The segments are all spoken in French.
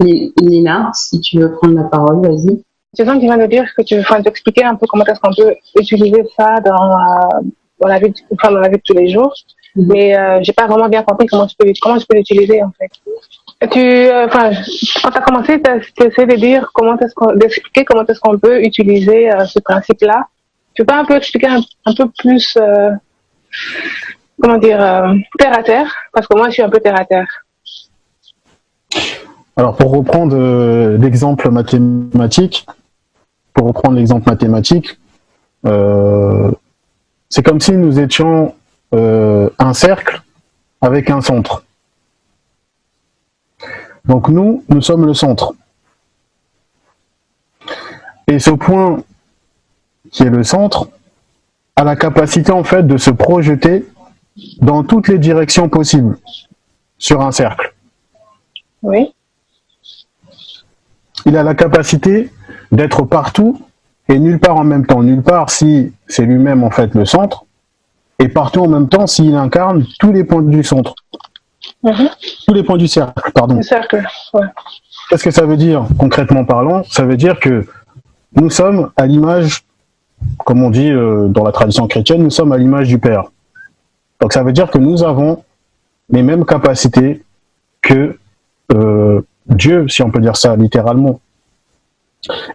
Nina, si tu veux prendre la parole, vas-y. Tu viens de dire que tu veux t'expliquer un peu comment est-ce qu'on peut utiliser ça dans la vie de tous les jours, mais j'ai pas vraiment bien compris comment tu peux l'utiliser en fait. Quand tu as commencé, tu essayé de dire d'expliquer comment est-ce qu'on peut utiliser ce principe-là. Tu peux un peu expliquer un peu plus, terre à terre, parce que moi je suis un peu terre à terre. Alors pour reprendre l'exemple mathématique, c'est comme si nous étions un cercle avec un centre. Donc nous sommes le centre. Et ce point qui est le centre a la capacité en fait de se projeter dans toutes les directions possibles sur un cercle. Oui. Il a la capacité d'être partout et nulle part en même temps. Nulle part si c'est lui-même en fait le centre, et partout en même temps s'il incarne tous les points du centre. Tous les points du cercle, pardon. Le cercle, ouais. Qu'est-ce que ça veut dire, concrètement parlant? Ça veut dire que nous sommes à l'image, comme on dit dans la tradition chrétienne, nous sommes à l'image du Père. Donc ça veut dire que nous avons les mêmes capacités que Dieu, si on peut dire ça littéralement.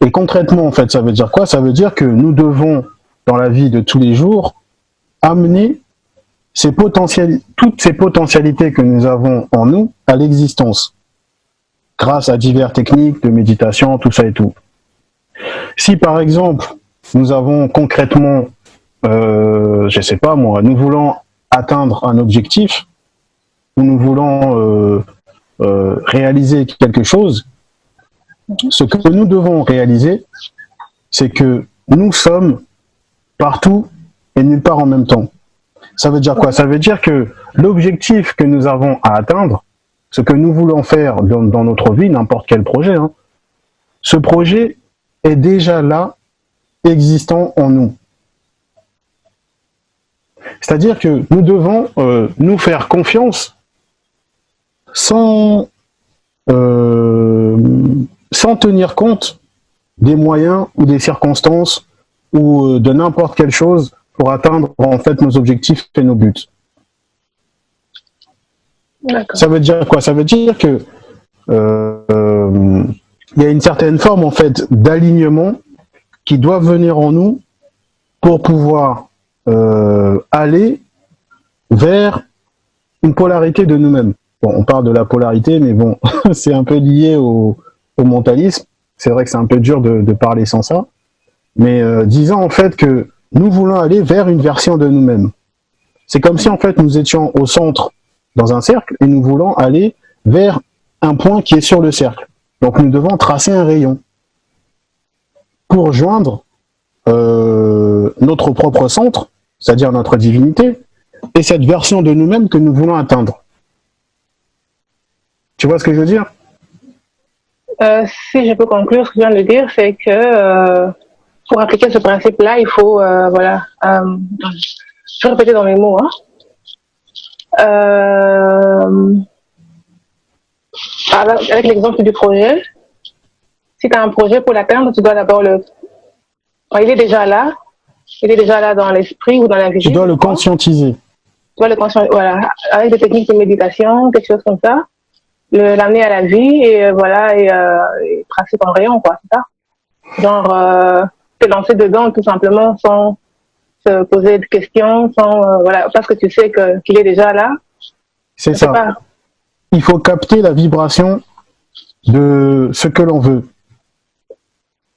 Et concrètement, en fait, ça veut dire quoi? Ça veut dire que nous devons, dans la vie de tous les jours, amener toutes ces potentialités que nous avons en nous à l'existence, grâce à diverses techniques de méditation, tout ça et tout. Si par exemple, nous avons concrètement, je sais pas moi, nous voulons atteindre un objectif, ou nous voulons réaliser quelque chose, ce que nous devons réaliser, c'est que nous sommes partout et nulle part en même temps. Ça veut dire quoi? Ça veut dire que l'objectif que nous avons à atteindre, ce que nous voulons faire dans notre vie, n'importe quel projet, hein, ce projet est déjà là, existant en nous. C'est-à-dire que nous devons nous faire confiance sans tenir compte des moyens ou des circonstances ou de n'importe quelle chose pour atteindre en fait nos objectifs et nos buts. Ça veut dire quoi? Ça veut dire que il y a une certaine forme en fait d'alignement qui doit venir en nous pour pouvoir aller vers une polarité de nous-mêmes. Bon, on parle de la polarité, mais bon, c'est un peu lié au mentalisme. C'est vrai que c'est un peu dur de parler sans ça. Mais disant en fait que nous voulons aller vers une version de nous-mêmes. C'est comme si en fait nous étions au centre dans un cercle et nous voulons aller vers un point qui est sur le cercle. Donc nous devons tracer un rayon pour joindre notre propre centre, c'est-à-dire notre divinité, et cette version de nous-mêmes que nous voulons atteindre. Tu vois ce que je veux dire? Si je peux conclure, ce que je viens de dire, c'est que pour appliquer ce principe-là, il faut, je vais répéter dans mes mots, hein. Avec l'exemple du projet, si tu as un projet pour l'atteindre, tu dois d'abord il est déjà là dans l'esprit ou dans la vision. Tu dois le conscientiser. Tu dois le conscientiser, voilà, avec des techniques de méditation, quelque chose comme ça, l'amener à la vie et et tracer ton rayon, quoi, c'est ça. Genre, te lancer dedans tout simplement sans se poser de questions, parce que tu sais qu'il est déjà là. C'est ça. Il faut capter la vibration de ce que l'on veut.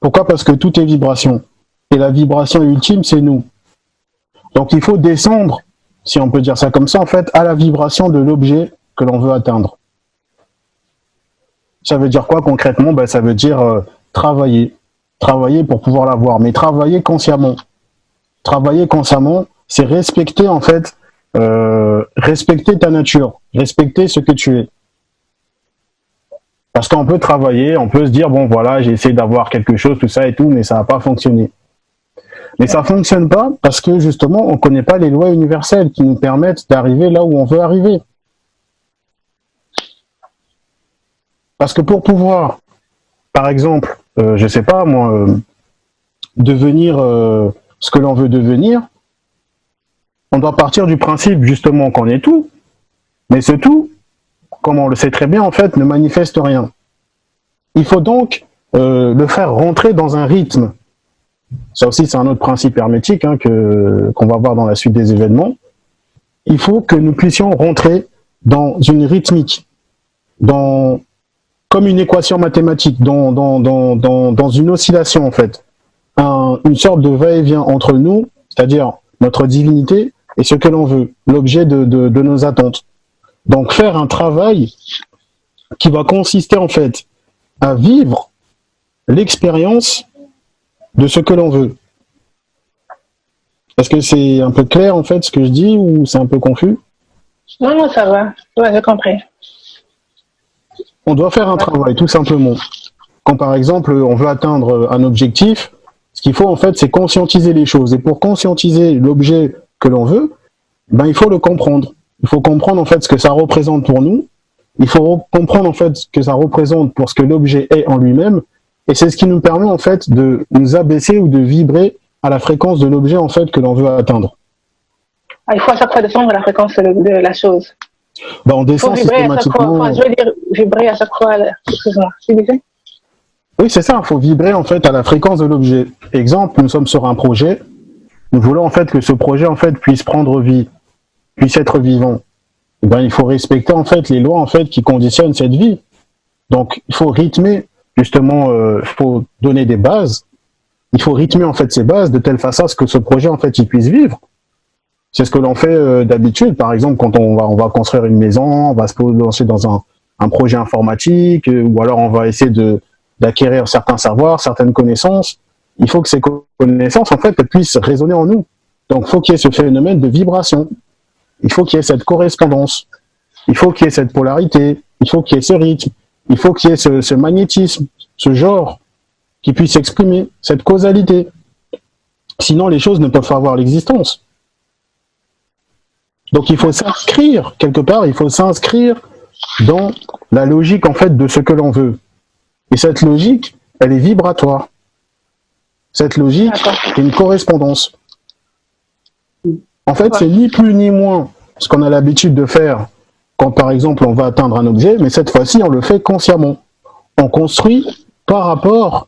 Pourquoi? Parce que tout est vibration. Et la vibration ultime, c'est nous. Donc il faut descendre, si on peut dire ça comme ça, en fait, à la vibration de l'objet que l'on veut atteindre. Ça veut dire quoi concrètement? Ça veut dire travailler. Travailler pour pouvoir l'avoir, mais travailler consciemment. Travailler consciemment, c'est respecter en fait, respecter ta nature, respecter ce que tu es. Parce qu'on peut travailler, on peut se dire, bon voilà, j'ai essayé d'avoir quelque chose, tout ça et tout, mais ça n'a pas fonctionné. Mais ça ne fonctionne pas parce que justement, on ne connaît pas les lois universelles qui nous permettent d'arriver là où on veut arriver. Parce que pour pouvoir, par exemple, je sais pas moi, devenir ce que l'on veut devenir, on doit partir du principe justement qu'on est tout, mais ce tout, comme on le sait très bien, en fait, ne manifeste rien. Il faut donc le faire rentrer dans un rythme. Ça aussi, c'est un autre principe hermétique hein, qu'on va voir dans la suite des événements. Il faut que nous puissions rentrer dans une rythmique, comme une équation mathématique, dans une oscillation en fait. Une sorte de va-et-vient entre nous, c'est-à-dire notre divinité, et ce que l'on veut, l'objet de nos attentes. Donc faire un travail qui va consister en fait à vivre l'expérience de ce que l'on veut. Est-ce que c'est un peu clair en fait ce que je dis ou c'est un peu confus? Non, non, ça va. Ouais, j'ai compris. On doit faire un travail tout simplement. Quand par exemple on veut atteindre un objectif, ce qu'il faut en fait c'est conscientiser les choses. Et pour conscientiser l'objet que l'on veut, ben il faut le comprendre. Il faut comprendre en fait ce que ça représente pour nous. Il faut comprendre en fait ce que ça représente pour ce que l'objet est en lui-même. Et c'est ce qui nous permet en fait de nous abaisser ou de vibrer à la fréquence de l'objet en fait que l'on veut atteindre. Ah, il faut à chaque fois descendre à la fréquence de la chose. Ben, on descend systématiquement. Enfin, je veux dire vibrer à chaque fois. Excuse-moi, tu disais? Oui, c'est ça. Il faut vibrer en fait à la fréquence de l'objet. Exemple, nous sommes sur un projet. Nous voulons en fait que ce projet en fait puisse prendre vie, puisse être vivant. Et ben, il faut respecter en fait les lois en fait qui conditionnent cette vie. Donc, il faut rythmer justement. Il faut donner des bases. Il faut rythmer en fait ces bases de telle façon à ce que ce projet en fait il puisse vivre. C'est ce que l'on fait d'habitude. Par exemple, quand on va construire une maison, on va se lancer dans un projet informatique, ou alors on va essayer d'acquérir certains savoirs, certaines connaissances. Il faut que ces connaissances en fait elles puissent résonner en nous. Donc, il faut qu'il y ait ce phénomène de vibration. Il faut qu'il y ait cette correspondance. Il faut qu'il y ait cette polarité. Il faut qu'il y ait ce rythme. Il faut qu'il y ait ce magnétisme, ce genre qui puisse s'exprimer, cette causalité. Sinon, les choses ne peuvent pas avoir l'existence. Donc, il faut s'inscrire, quelque part, il faut s'inscrire dans la logique, en fait, de ce que l'on veut. Et cette logique, elle est vibratoire. Cette logique est une correspondance. En fait, c'est ni plus ni moins ce qu'on a l'habitude de faire quand, par exemple, on va atteindre un objet, mais cette fois-ci, on le fait consciemment. On construit par rapport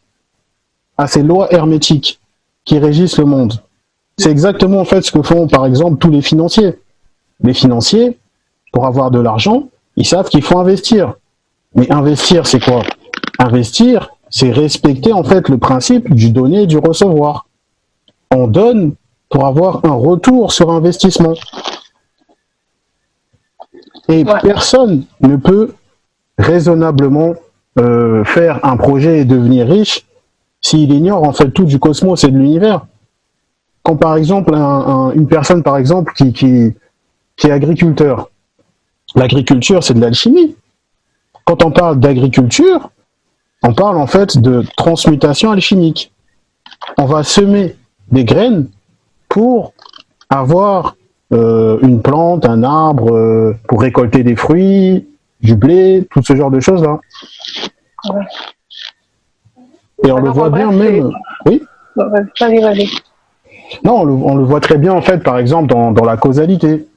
à ces lois hermétiques qui régissent le monde. C'est exactement en fait ce que font par exemple tous les financiers. Les financiers, pour avoir de l'argent, ils savent qu'il faut investir. Mais investir, c'est quoi? Investir, c'est respecter en fait le principe du donner et du recevoir. On donne pour avoir un retour sur investissement. Et personne ne peut raisonnablement faire un projet et devenir riche s'il ignore en fait tout du cosmos et de l'univers. Quand par exemple une personne par exemple qui est agriculteur, l'agriculture c'est de l'alchimie. Quand on parle d'agriculture, on parle en fait de transmutation alchimique. On va semer des graines pour avoir une plante, un arbre, pour récolter des fruits, du blé, tout ce genre de choses là. Ouais. Et on le voit bien même. Oui. Vas-y. Non, on le voit très bien en fait, par exemple dans la causalité.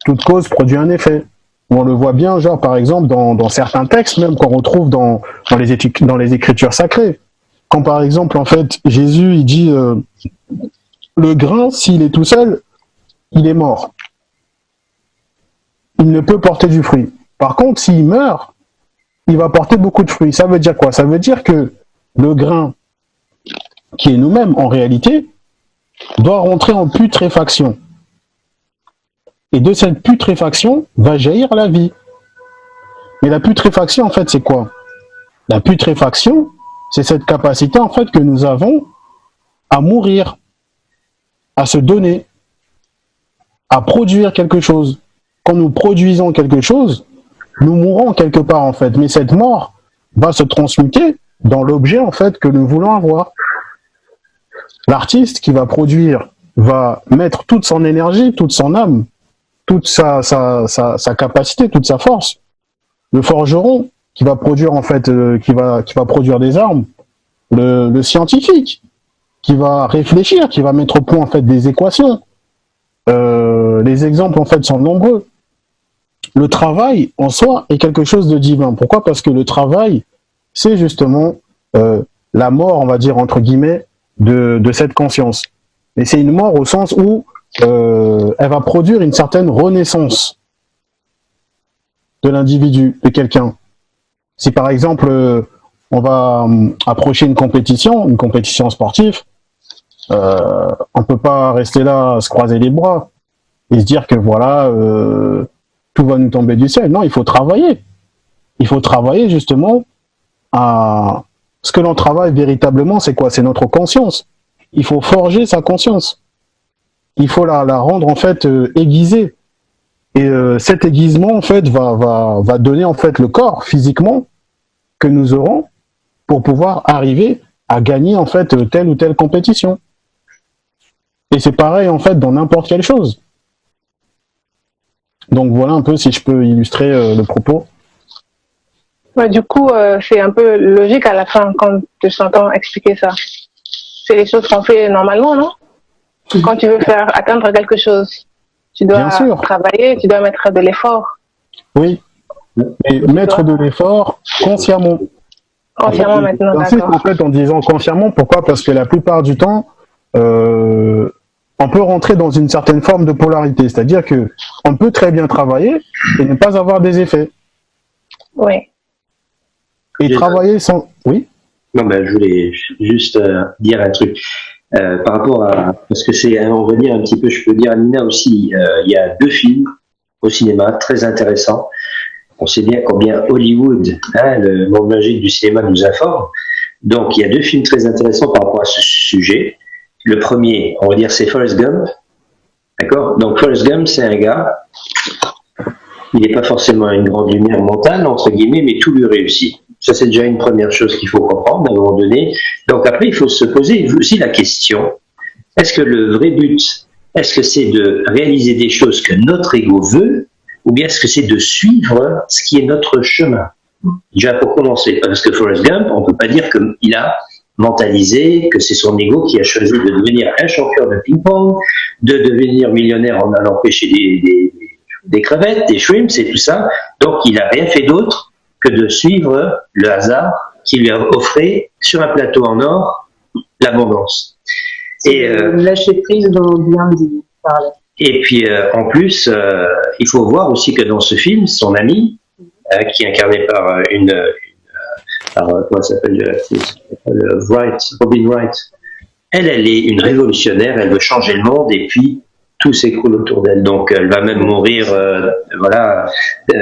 Toute cause produit un effet. On le voit bien, genre par exemple dans certains textes même qu'on retrouve dans les écritures sacrées. Quand par exemple en fait Jésus il dit le grain s'il est tout seul, il est mort. Il ne peut porter du fruit. Par contre, s'il meurt, il va porter beaucoup de fruits. Ça veut dire quoi? Ça veut dire que le grain, qui est nous-mêmes en réalité, doit rentrer en putréfaction. Et de cette putréfaction va jaillir la vie. Mais la putréfaction, en fait, c'est quoi? La putréfaction, c'est cette capacité, en fait, que nous avons à mourir, à se donner, à produire quelque chose. Quand nous produisons quelque chose, nous mourons quelque part, en fait. Mais cette mort va se transmuter dans l'objet, en fait, que nous voulons avoir. L'artiste qui va produire va mettre toute son énergie, toute son âme, toute sa capacité, toute sa force. Le forgeron qui va produire en fait, qui va produire des armes, le scientifique qui va réfléchir, qui va mettre au point en fait des équations. Les exemples en fait sont nombreux. Le travail en soi est quelque chose de divin. Pourquoi? Parce que le travail, c'est justement la mort, on va dire entre guillemets, de cette conscience. Et c'est une mort au sens où elle va produire une certaine renaissance de l'individu, de quelqu'un. Si par exemple on va approcher une compétition sportive, on peut pas rester là à se croiser les bras et se dire que voilà, tout va nous tomber du ciel. Non, il faut travailler. Il faut travailler justement à ce que l'on travaille véritablement, c'est quoi? C'est notre conscience. Il faut forger sa conscience. Il faut la rendre en fait aiguisée. Et cet aiguisement en fait va donner en fait le corps physiquement que nous aurons pour pouvoir arriver à gagner en fait telle ou telle compétition. Et c'est pareil en fait dans n'importe quelle chose. Donc voilà un peu si je peux illustrer le propos. Ouais, du coup, c'est un peu logique à la fin quand je t'entends expliquer ça. C'est les choses qu'on fait normalement, non? Quand tu veux faire atteindre quelque chose, tu dois travailler, tu dois mettre de l'effort. Oui, et mettre de l'effort consciemment. Consciemment en fait, maintenant, d'accord. En fait, en disant consciemment, pourquoi? Parce que la plupart du temps, on peut rentrer dans une certaine forme de polarité, c'est-à-dire que on peut très bien travailler et ne pas avoir des effets. Oui. Et travailler sans... Oui. Non, ben, je voulais juste dire un truc par rapport à... Parce que c'est, on va dire un petit peu, je peux dire à Nina aussi, il y a 2 films au cinéma très intéressants. On sait bien combien Hollywood, le monde magique du cinéma, nous informe. Donc, il y a 2 films très intéressants par rapport à ce sujet. Le premier, on va dire, c'est Forrest Gump. D'accord? Donc, Forrest Gump, c'est un gars, il n'est pas forcément une grande lumière mentale, entre guillemets, mais tout lui réussit. Ça, c'est déjà une première chose qu'il faut comprendre à un moment donné. Donc après, il faut se poser aussi la question, est-ce que le vrai but, est-ce que c'est de réaliser des choses que notre ego veut, ou bien est-ce que c'est de suivre ce qui est notre chemin? Déjà pour commencer, parce que Forrest Gump, on ne peut pas dire qu'il a mentalisé, que c'est son ego qui a choisi de devenir un champion de ping-pong, de devenir millionnaire en allant pêcher des crevettes, des shrimps et tout ça. Donc il n'a rien fait d'autre que de suivre le hasard qui lui a offert sur un plateau en or l'abondance. Et lâcher prise dont bien dit parler. Et puis en plus, il faut voir aussi que dans ce film, son amie, qui est incarnée par comment s'appelle Robin Wright, elle est une révolutionnaire, elle veut changer le monde et puis tout s'écroule autour d'elle. Donc elle va même mourir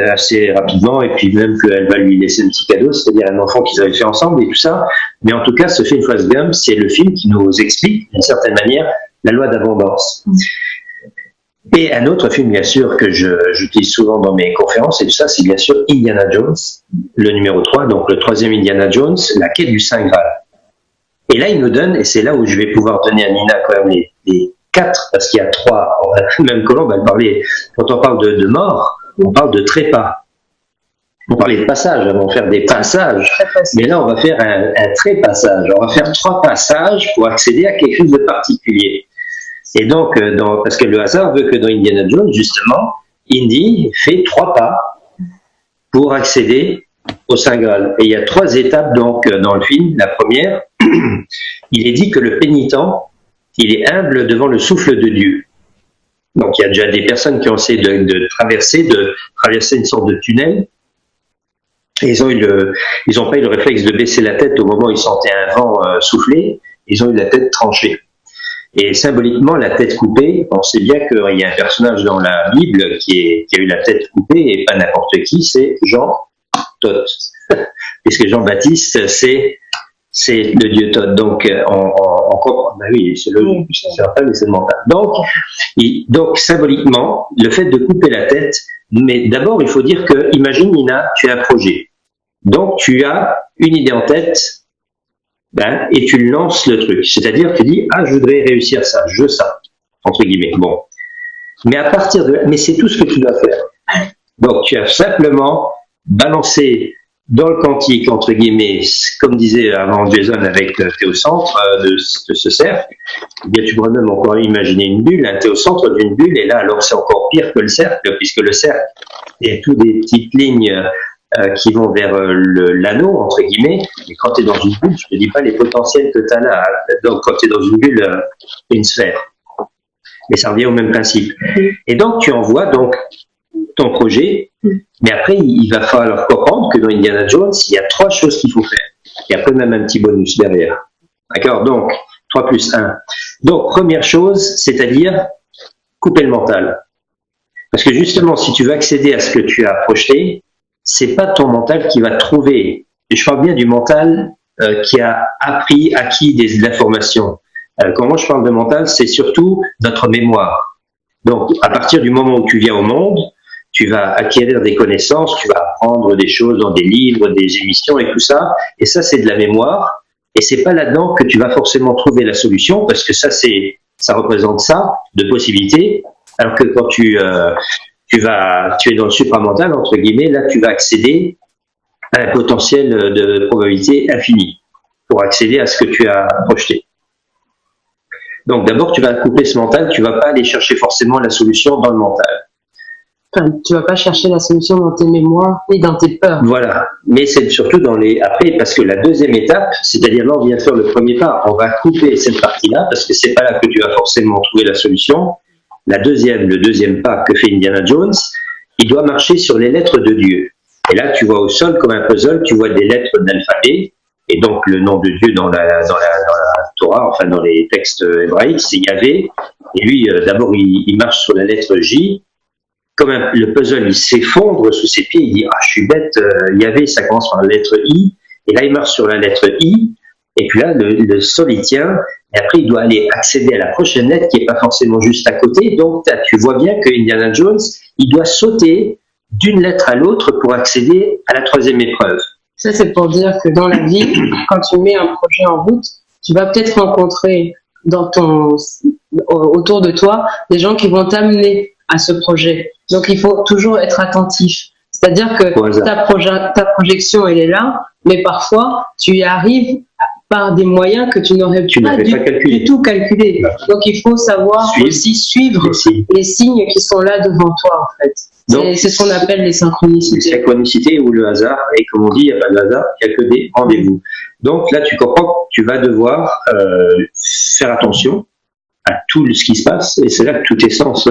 assez rapidement et puis même qu'elle va lui laisser un petit cadeau, c'est-à-dire un enfant qu'ils avaient fait ensemble et tout ça. Mais en tout cas, ce film Forrest Gump, c'est le film qui nous explique d'une certaine manière la loi d'abondance. Et un autre film, bien sûr, que j'utilise souvent dans mes conférences et tout ça, c'est bien sûr Indiana Jones, le numéro 3, donc le 3e Indiana Jones, la quête du Saint Graal. Et là, il nous donne, et c'est là où je vais pouvoir donner à Nina quand même les 4, parce qu'il y a 3, même Colombe, elle parlait, quand on parle de mort, on parle de trépas. On parlait de passage, avant de faire des passages, mais là on va faire un trépassage, on va faire 3 passages pour accéder à quelque chose de particulier. Et donc, parce que le hasard veut que dans Indiana Jones, justement, Indy fait 3 pas pour accéder au Saint Graal. Et il y a 3 étapes donc dans le film. La première, il est dit que le pénitent, il est humble devant le souffle de Dieu. Donc il y a déjà des personnes qui ont essayé de traverser une sorte de tunnel. Et ils ont pas eu le réflexe de baisser la tête au moment où ils sentaient un vent souffler. Ils ont eu la tête tranchée. Et symboliquement, la tête coupée, on sait bien qu'il y a un personnage dans la Bible qui a eu la tête coupée, et pas n'importe qui, c'est Jean Thoth. Puisque Jean-Baptiste, c'est le dieu Thoth. Donc, on comprend. Ben oui, c'est logique, c'est un peu, mais c'est le mental. Donc, symboliquement, le fait de couper la tête, mais d'abord, il faut dire que, imagine, Nina, tu as un projet. Donc, tu as une idée en tête, et tu lances le truc. C'est-à-dire, tu dis, je voudrais réussir ça, entre guillemets. Bon. Mais à partir de là, mais c'est tout ce que tu dois faire. Donc, tu as simplement balancé Dans le quantique, entre guillemets, comme disait avant Jason avec théocentre de ce cercle, eh bien tu pourrais même encore imaginer une bulle, un théocentre d'une bulle, et là alors c'est encore pire que le cercle, puisque le cercle est tout des petites lignes qui vont vers l'anneau, entre guillemets, et quand tu es dans une bulle, je ne te dis pas les potentiels que tu as là. Donc quand tu es dans une bulle, une sphère. Mais ça revient au même principe. Et donc tu envoies donc ton projet, mais après il va falloir comprendre que dans Indiana Jones, il y a 3 choses qu'il faut faire. Et après même un petit bonus derrière. D'accord? Donc 3 plus 1. Donc première chose, c'est-à-dire couper le mental. Parce que justement, si tu veux accéder à ce que tu as projeté, c'est pas ton mental qui va trouver. Et je parle bien du mental qui a acquis de l'information. Quand moi je parle de mental, c'est surtout notre mémoire. Donc, à partir du moment où tu viens au monde, tu vas acquérir des connaissances, tu vas apprendre des choses dans des livres, des émissions et tout ça. Et ça, c'est de la mémoire. Et c'est pas là-dedans que tu vas forcément trouver la solution, parce que ça représente ça, de possibilités. Alors que quand tu es dans le supramental, entre guillemets, là, tu vas accéder à un potentiel de probabilité infinie pour accéder à ce que tu as projeté. Donc d'abord, tu vas couper ce mental, tu vas pas aller chercher forcément la solution dans le mental. Enfin, tu vas pas chercher la solution dans tes mémoires et dans tes peurs. Voilà, mais c'est surtout après, parce que la deuxième étape, c'est-à-dire là on vient faire le premier pas, on va couper cette partie-là, parce que c'est pas là que tu vas forcément trouver la solution. Le deuxième pas que fait Indiana Jones, il doit marcher sur les lettres de Dieu. Et là, tu vois au sol, comme un puzzle, tu vois des lettres d'alphabet, et donc le nom de Dieu dans la Torah, enfin dans les textes hébraïques, c'est Yahvé. Et lui, d'abord, il marche sur la lettre J. Comme le puzzle, il s'effondre sous ses pieds, il dit « Ah, je suis bête, Yahvé, ça commence par la lettre I. » Et là, il marche sur la lettre I, et puis là, le sol, il tient, et après, il doit aller accéder à la prochaine lettre qui n'est pas forcément juste à côté. Donc, tu vois bien que Indiana Jones, il doit sauter d'une lettre à l'autre pour accéder à la 3e épreuve. Ça, c'est pour dire que dans la vie, quand tu mets un projet en route, tu vas peut-être rencontrer autour de toi des gens qui vont t'amener à ce projet. Donc, il faut toujours être attentif. C'est-à-dire que ta projection, elle est là, mais parfois, tu y arrives par des moyens que tu n'aurais pas du tout calculé. Donc, il faut savoir aussi suivre les signes qui sont là devant toi, en fait. C'est ce qu'on appelle les synchronicités. Les synchronicités ou le hasard. Et comme on dit, il n'y a pas de hasard, il n'y a que des rendez-vous. Donc là, tu comprends que tu vas devoir faire attention à tout ce qui se passe. Et c'est là que tous tes sens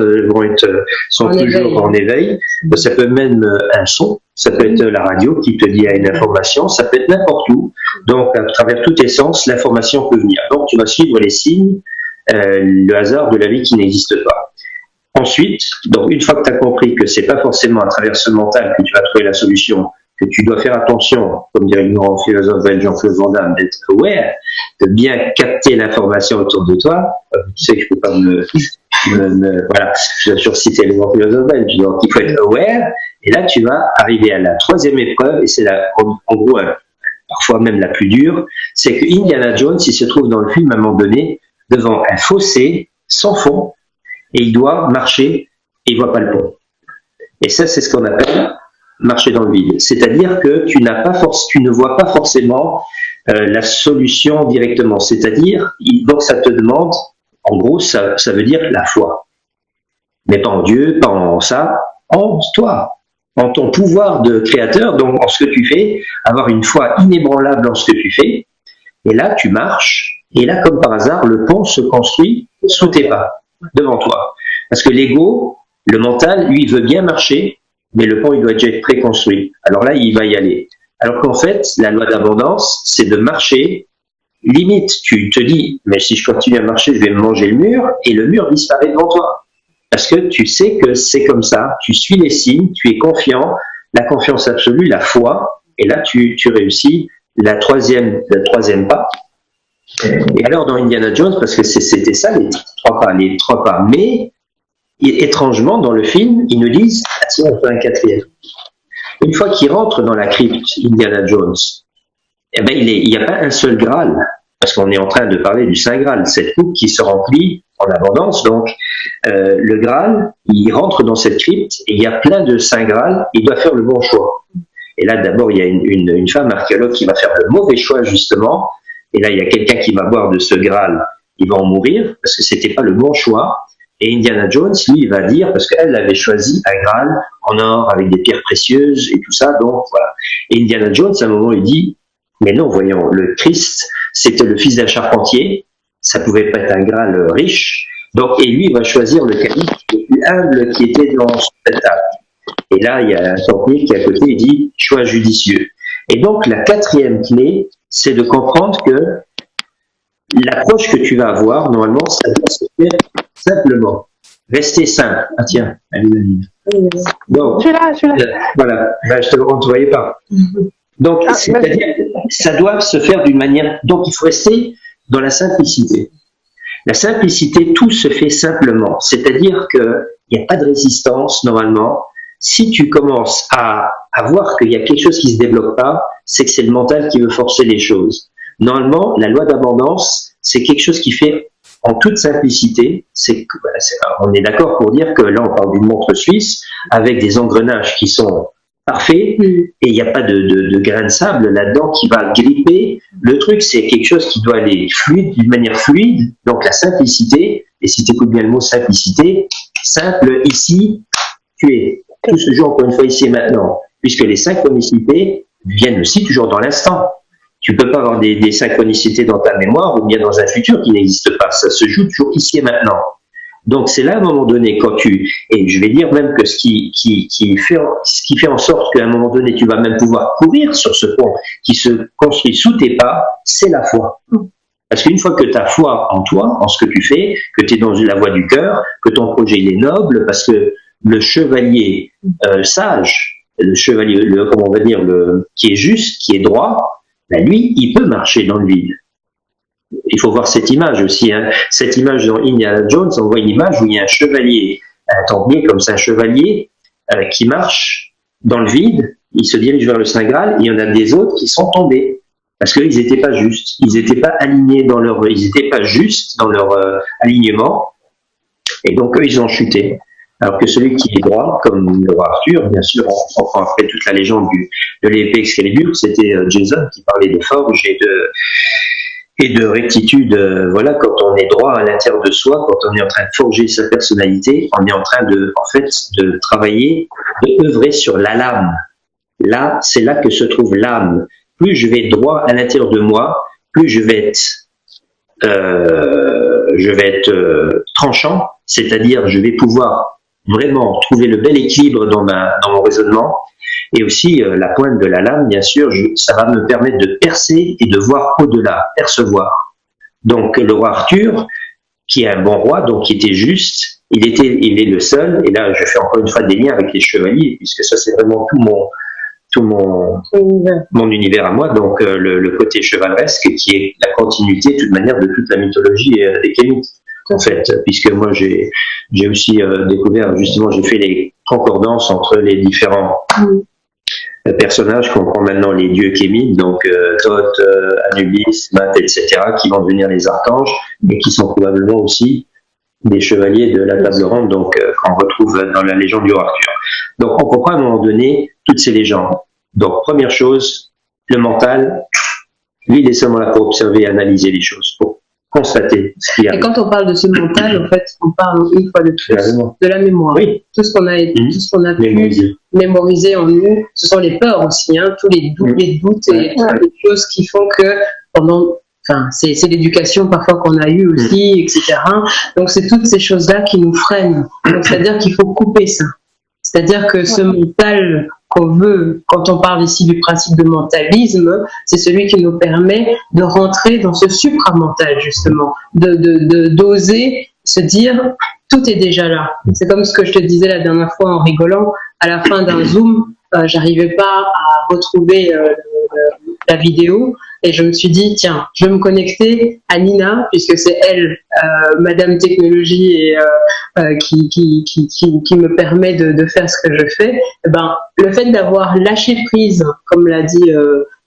sont toujours en éveil. Ça peut même un son, ça peut être la radio qui te dit une information, ça peut être n'importe où. Donc, à travers tous tes sens, l'information peut venir. Donc, tu vas suivre les signes, le hasard de la vie qui n'existe pas. Ensuite, donc une fois que tu as compris que c'est pas forcément à travers ce mental que tu vas trouver la solution, que tu dois faire attention, comme dirait le grand philosophe belge Jean-Claude Van Damme, d'être aware, de bien capter l'information autour de toi. Tu sais que je peux pas voilà, je vais surciter le grand philosophe belge, donc il faut être aware, et là tu vas arriver à la 3e épreuve, et c'est en gros parfois même la plus dure, c'est que Indiana Jones, il se trouve dans le film à un moment donné, devant un fossé sans fond, et il doit marcher, et il voit pas le pont. Et ça, c'est ce qu'on appelle marcher dans le vide. C'est-à-dire que tu ne vois pas forcément la solution directement. C'est-à-dire, donc ça te demande, en gros, ça veut dire la foi. Mais pas en Dieu, pas en ça, en toi, en ton pouvoir de créateur, donc en ce que tu fais, avoir une foi inébranlable en ce que tu fais. Et là, tu marches, et là, comme par hasard, le pont se construit sous tes pas, devant toi. Parce que l'ego, le mental, lui, il veut bien marcher, mais le pont, il doit déjà être préconstruit. Alors là, il va y aller. Alors qu'en fait, la loi d'abondance, c'est de marcher. Limite, tu te dis, mais si je continue à marcher, je vais me manger le mur, et le mur disparaît devant toi. Parce que tu sais que c'est comme ça, tu suis les signes, tu es confiant, la confiance absolue, la foi, et là, tu réussis le troisième pas. Et alors, dans Indiana Jones, parce que c'était ça, les trois pas, mais étrangement, dans le film, ils nous disent, ah, tiens, on fait un 4e. Une fois qu'il rentre dans la crypte, Indiana Jones, eh ben, il n'y a pas un seul Graal, parce qu'on est en train de parler du Saint Graal, cette coupe qui se remplit en abondance. Donc, le Graal, il rentre dans cette crypte, et il y a plein de Saint Graal, il doit faire le bon choix. Et là, d'abord, il y a une femme archéologue qui va faire le mauvais choix, justement. Et là, il y a quelqu'un qui va boire de ce Graal, il va en mourir, parce que c'était pas le bon choix. Et Indiana Jones, lui, il va dire, parce qu'elle avait choisi un Graal en or, avec des pierres précieuses et tout ça, donc voilà. Et Indiana Jones, à un moment, il dit, mais non, voyons, le Christ, c'était le fils d'un charpentier, ça pouvait pas être un Graal riche, donc, et lui, il va choisir le calife le plus humble qui était dans son table. Et là, il y a un templier qui est à côté, il dit, choix judicieux. Et donc, la quatrième clé, c'est de comprendre que l'approche que tu vas avoir, normalement, ça doit se faire simplement. Rester simple. Ah tiens, allez. Donc, je suis là. Voilà, ben, on ne te voyait pas. Donc, c'est-à-dire, ça doit se faire d'une manière... Donc, il faut rester dans la simplicité. La simplicité, tout se fait simplement. C'est-à-dire qu'il n'y a pas de résistance, normalement. Si tu commences à voir qu'il y a quelque chose qui ne se développe pas, c'est que c'est le mental qui veut forcer les choses. Normalement, la loi d'abondance, c'est quelque chose qui fait en toute simplicité. On est d'accord pour dire que là, on parle d'une montre suisse avec des engrenages qui sont parfaits et il n'y a pas de grain de sable là-dedans qui va gripper. Le truc, c'est quelque chose qui doit aller fluide, d'une manière fluide. Donc la simplicité, et si tu écoutes bien le mot simplicité, simple ici, tu es. Tout se joue encore une fois ici et maintenant, puisque les synchronicités viennent aussi toujours dans l'instant. Tu peux pas avoir des synchronicités dans ta mémoire ou bien dans un futur qui n'existe pas. Ça se joue toujours ici et maintenant. Donc c'est là, à un moment donné, quand et je vais dire même que ce qui fait en sorte qu'à un moment donné, tu vas même pouvoir courir sur ce pont qui se construit sous tes pas, c'est la foi. Parce qu'une fois que tu as foi en toi, en ce que tu fais, que tu es dans la voie du cœur, que ton projet il est noble, parce que le chevalier sage, le chevalier, comment on va dire, qui est juste, qui est droit, ben lui, il peut marcher dans le vide. Il faut voir cette image aussi. Hein. Cette image dans Indiana Jones, on voit une image où il y a un chevalier, un templier comme ça, un chevalier qui marche dans le vide, il se dirige vers le Saint Graal, et il y en a des autres qui sont tombés. Parce qu'ils n'étaient pas justes, ils n'étaient pas alignés ils n'étaient pas justes dans leur alignement, et donc eux, ils ont chuté. Alors que celui qui est droit, comme le roi Arthur, bien sûr, on prend après toute la légende de l'épée Excalibur, c'était Jason qui parlait de forge et de rectitude. Voilà, quand on est droit à l'intérieur de soi, quand on est en train de forger sa personnalité, on est en train de travailler, de œuvrer sur la lame. Là, c'est là que se trouve l'âme. Plus je vais être droit à l'intérieur de moi, plus je vais être tranchant, c'est-à-dire je vais pouvoir vraiment trouver le bel équilibre dans mon raisonnement, et aussi la pointe de la lame, bien sûr, ça va me permettre de percer et de voir au-delà, percevoir. Donc le roi Arthur, qui est un bon roi, donc qui était juste, il est le seul, et là je fais encore une fois des liens avec les chevaliers, puisque ça c'est vraiment tout mon univers à moi, donc le côté chevaleresque qui est la continuité de toute manière de toute la mythologie des Kémites, en fait, puisque moi j'ai aussi découvert, justement, j'ai fait les concordances entre les différents personnages qu'on prend maintenant les dieux kémites, donc Thoth, Anubis, Maat, etc., qui vont devenir les archanges, et qui sont probablement aussi des chevaliers de la table ronde, donc qu'on retrouve dans la légende du roi Arthur. Donc on comprend à un moment donné toutes ces légendes. Donc première chose, le mental, lui il est seulement là pour observer et analyser les choses, pour constater ce qu'il y a. Et quand on parle de ce mental, en fait, on parle une fois de plus de la mémoire. Oui. Tout ce qu'on a pu mémoriser en nous, ce sont les peurs aussi, hein, tous les doutes, et les choses qui font que c'est l'éducation parfois qu'on a eue aussi, etc. Donc c'est toutes ces choses-là qui nous freinent. Donc c'est-à-dire qu'il faut couper ça. C'est-à-dire que ce mental qu'on veut, quand on parle ici du principe de mentalisme, c'est celui qui nous permet de rentrer dans ce supramental, justement, d'oser se dire tout est déjà là. C'est comme ce que je te disais la dernière fois en rigolant, à la fin d'un Zoom, j'arrivais pas à retrouver la vidéo, et je me suis dit, tiens, je vais me connecter à Nina, puisque c'est elle, Madame Technologie, et qui me permet de faire ce que je fais. Et ben, le fait d'avoir lâché prise, comme l'a dit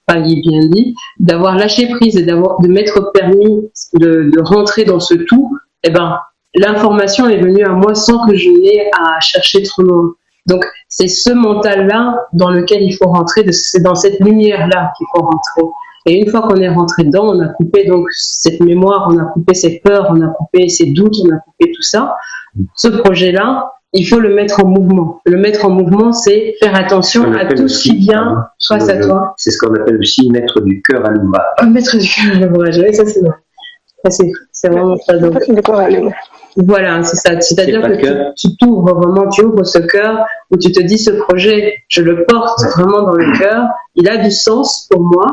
Paggy bien dit, d'avoir lâché prise et de m'être permis de rentrer dans ce tout, et ben, l'information est venue à moi sans que je n'aie à chercher trop loin. Donc, c'est ce mental-là dans lequel il faut rentrer, c'est dans cette lumière-là qu'il faut rentrer. Et une fois qu'on est rentré dedans, on a coupé donc cette mémoire, on a coupé ces peurs, on a coupé ces doutes, on a coupé tout ça. Ce projet-là, il faut le mettre en mouvement. Le mettre en mouvement, c'est faire attention à tout ce qui vient face à toi. C'est ce qu'on appelle aussi mettre du cœur à l'ouvrage. Mettre du cœur à l'ouvrage, oui, ça c'est vrai. C'est vraiment ça. Donc, voilà, c'est ça. C'est-à-dire que tu t'ouvres vraiment, tu ouvres ce cœur où tu te dis ce projet, je le porte vraiment dans le cœur. Il a du sens pour moi.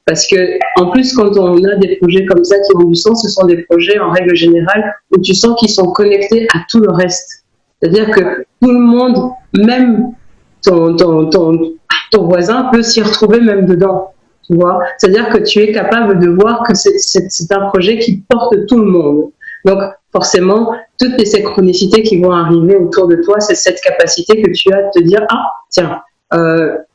Parce que, en plus, quand on a des projets comme ça qui ont du sens, ce sont des projets, en règle générale, où tu sens qu'ils sont connectés à tout le reste. C'est-à-dire que tout le monde, même ton voisin, peut s'y retrouver même dedans. Tu vois ? C'est-à-dire que tu es capable de voir que c'est un projet qui porte tout le monde. Donc, forcément, toutes les synchronicités qui vont arriver autour de toi, c'est cette capacité que tu as de te dire « Ah, tiens,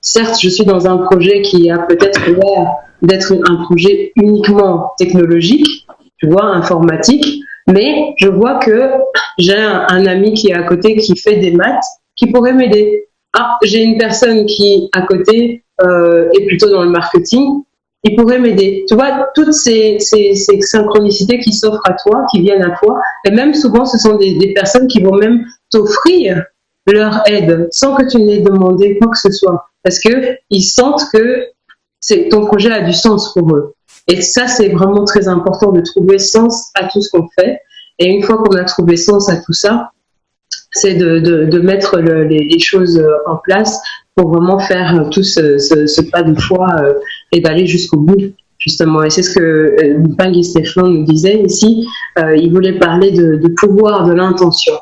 certes, je suis dans un projet qui a peut-être l'air d'être un projet uniquement technologique, tu vois, informatique, mais je vois que j'ai un ami qui est à côté qui fait des maths, qui pourrait m'aider. Ah, j'ai une personne qui, à côté, est plutôt dans le marketing, il pourrait m'aider. Tu vois, toutes ces synchronicités qui s'offrent à toi, qui viennent à toi, et même souvent, ce sont des personnes qui vont même t'offrir leur aide, sans que tu n'aies demandé quoi que ce soit, parce qu'ils sentent que ton projet a du sens pour eux. Et ça, c'est vraiment très important de trouver sens à tout ce qu'on fait. Et une fois qu'on a trouvé sens à tout ça, c'est de mettre les choses en place pour vraiment faire tout ce pas de foi et d'aller jusqu'au bout, justement. Et c'est ce que Mpangui Stéphane nous disait ici. Il voulait parler de pouvoir de l'intention.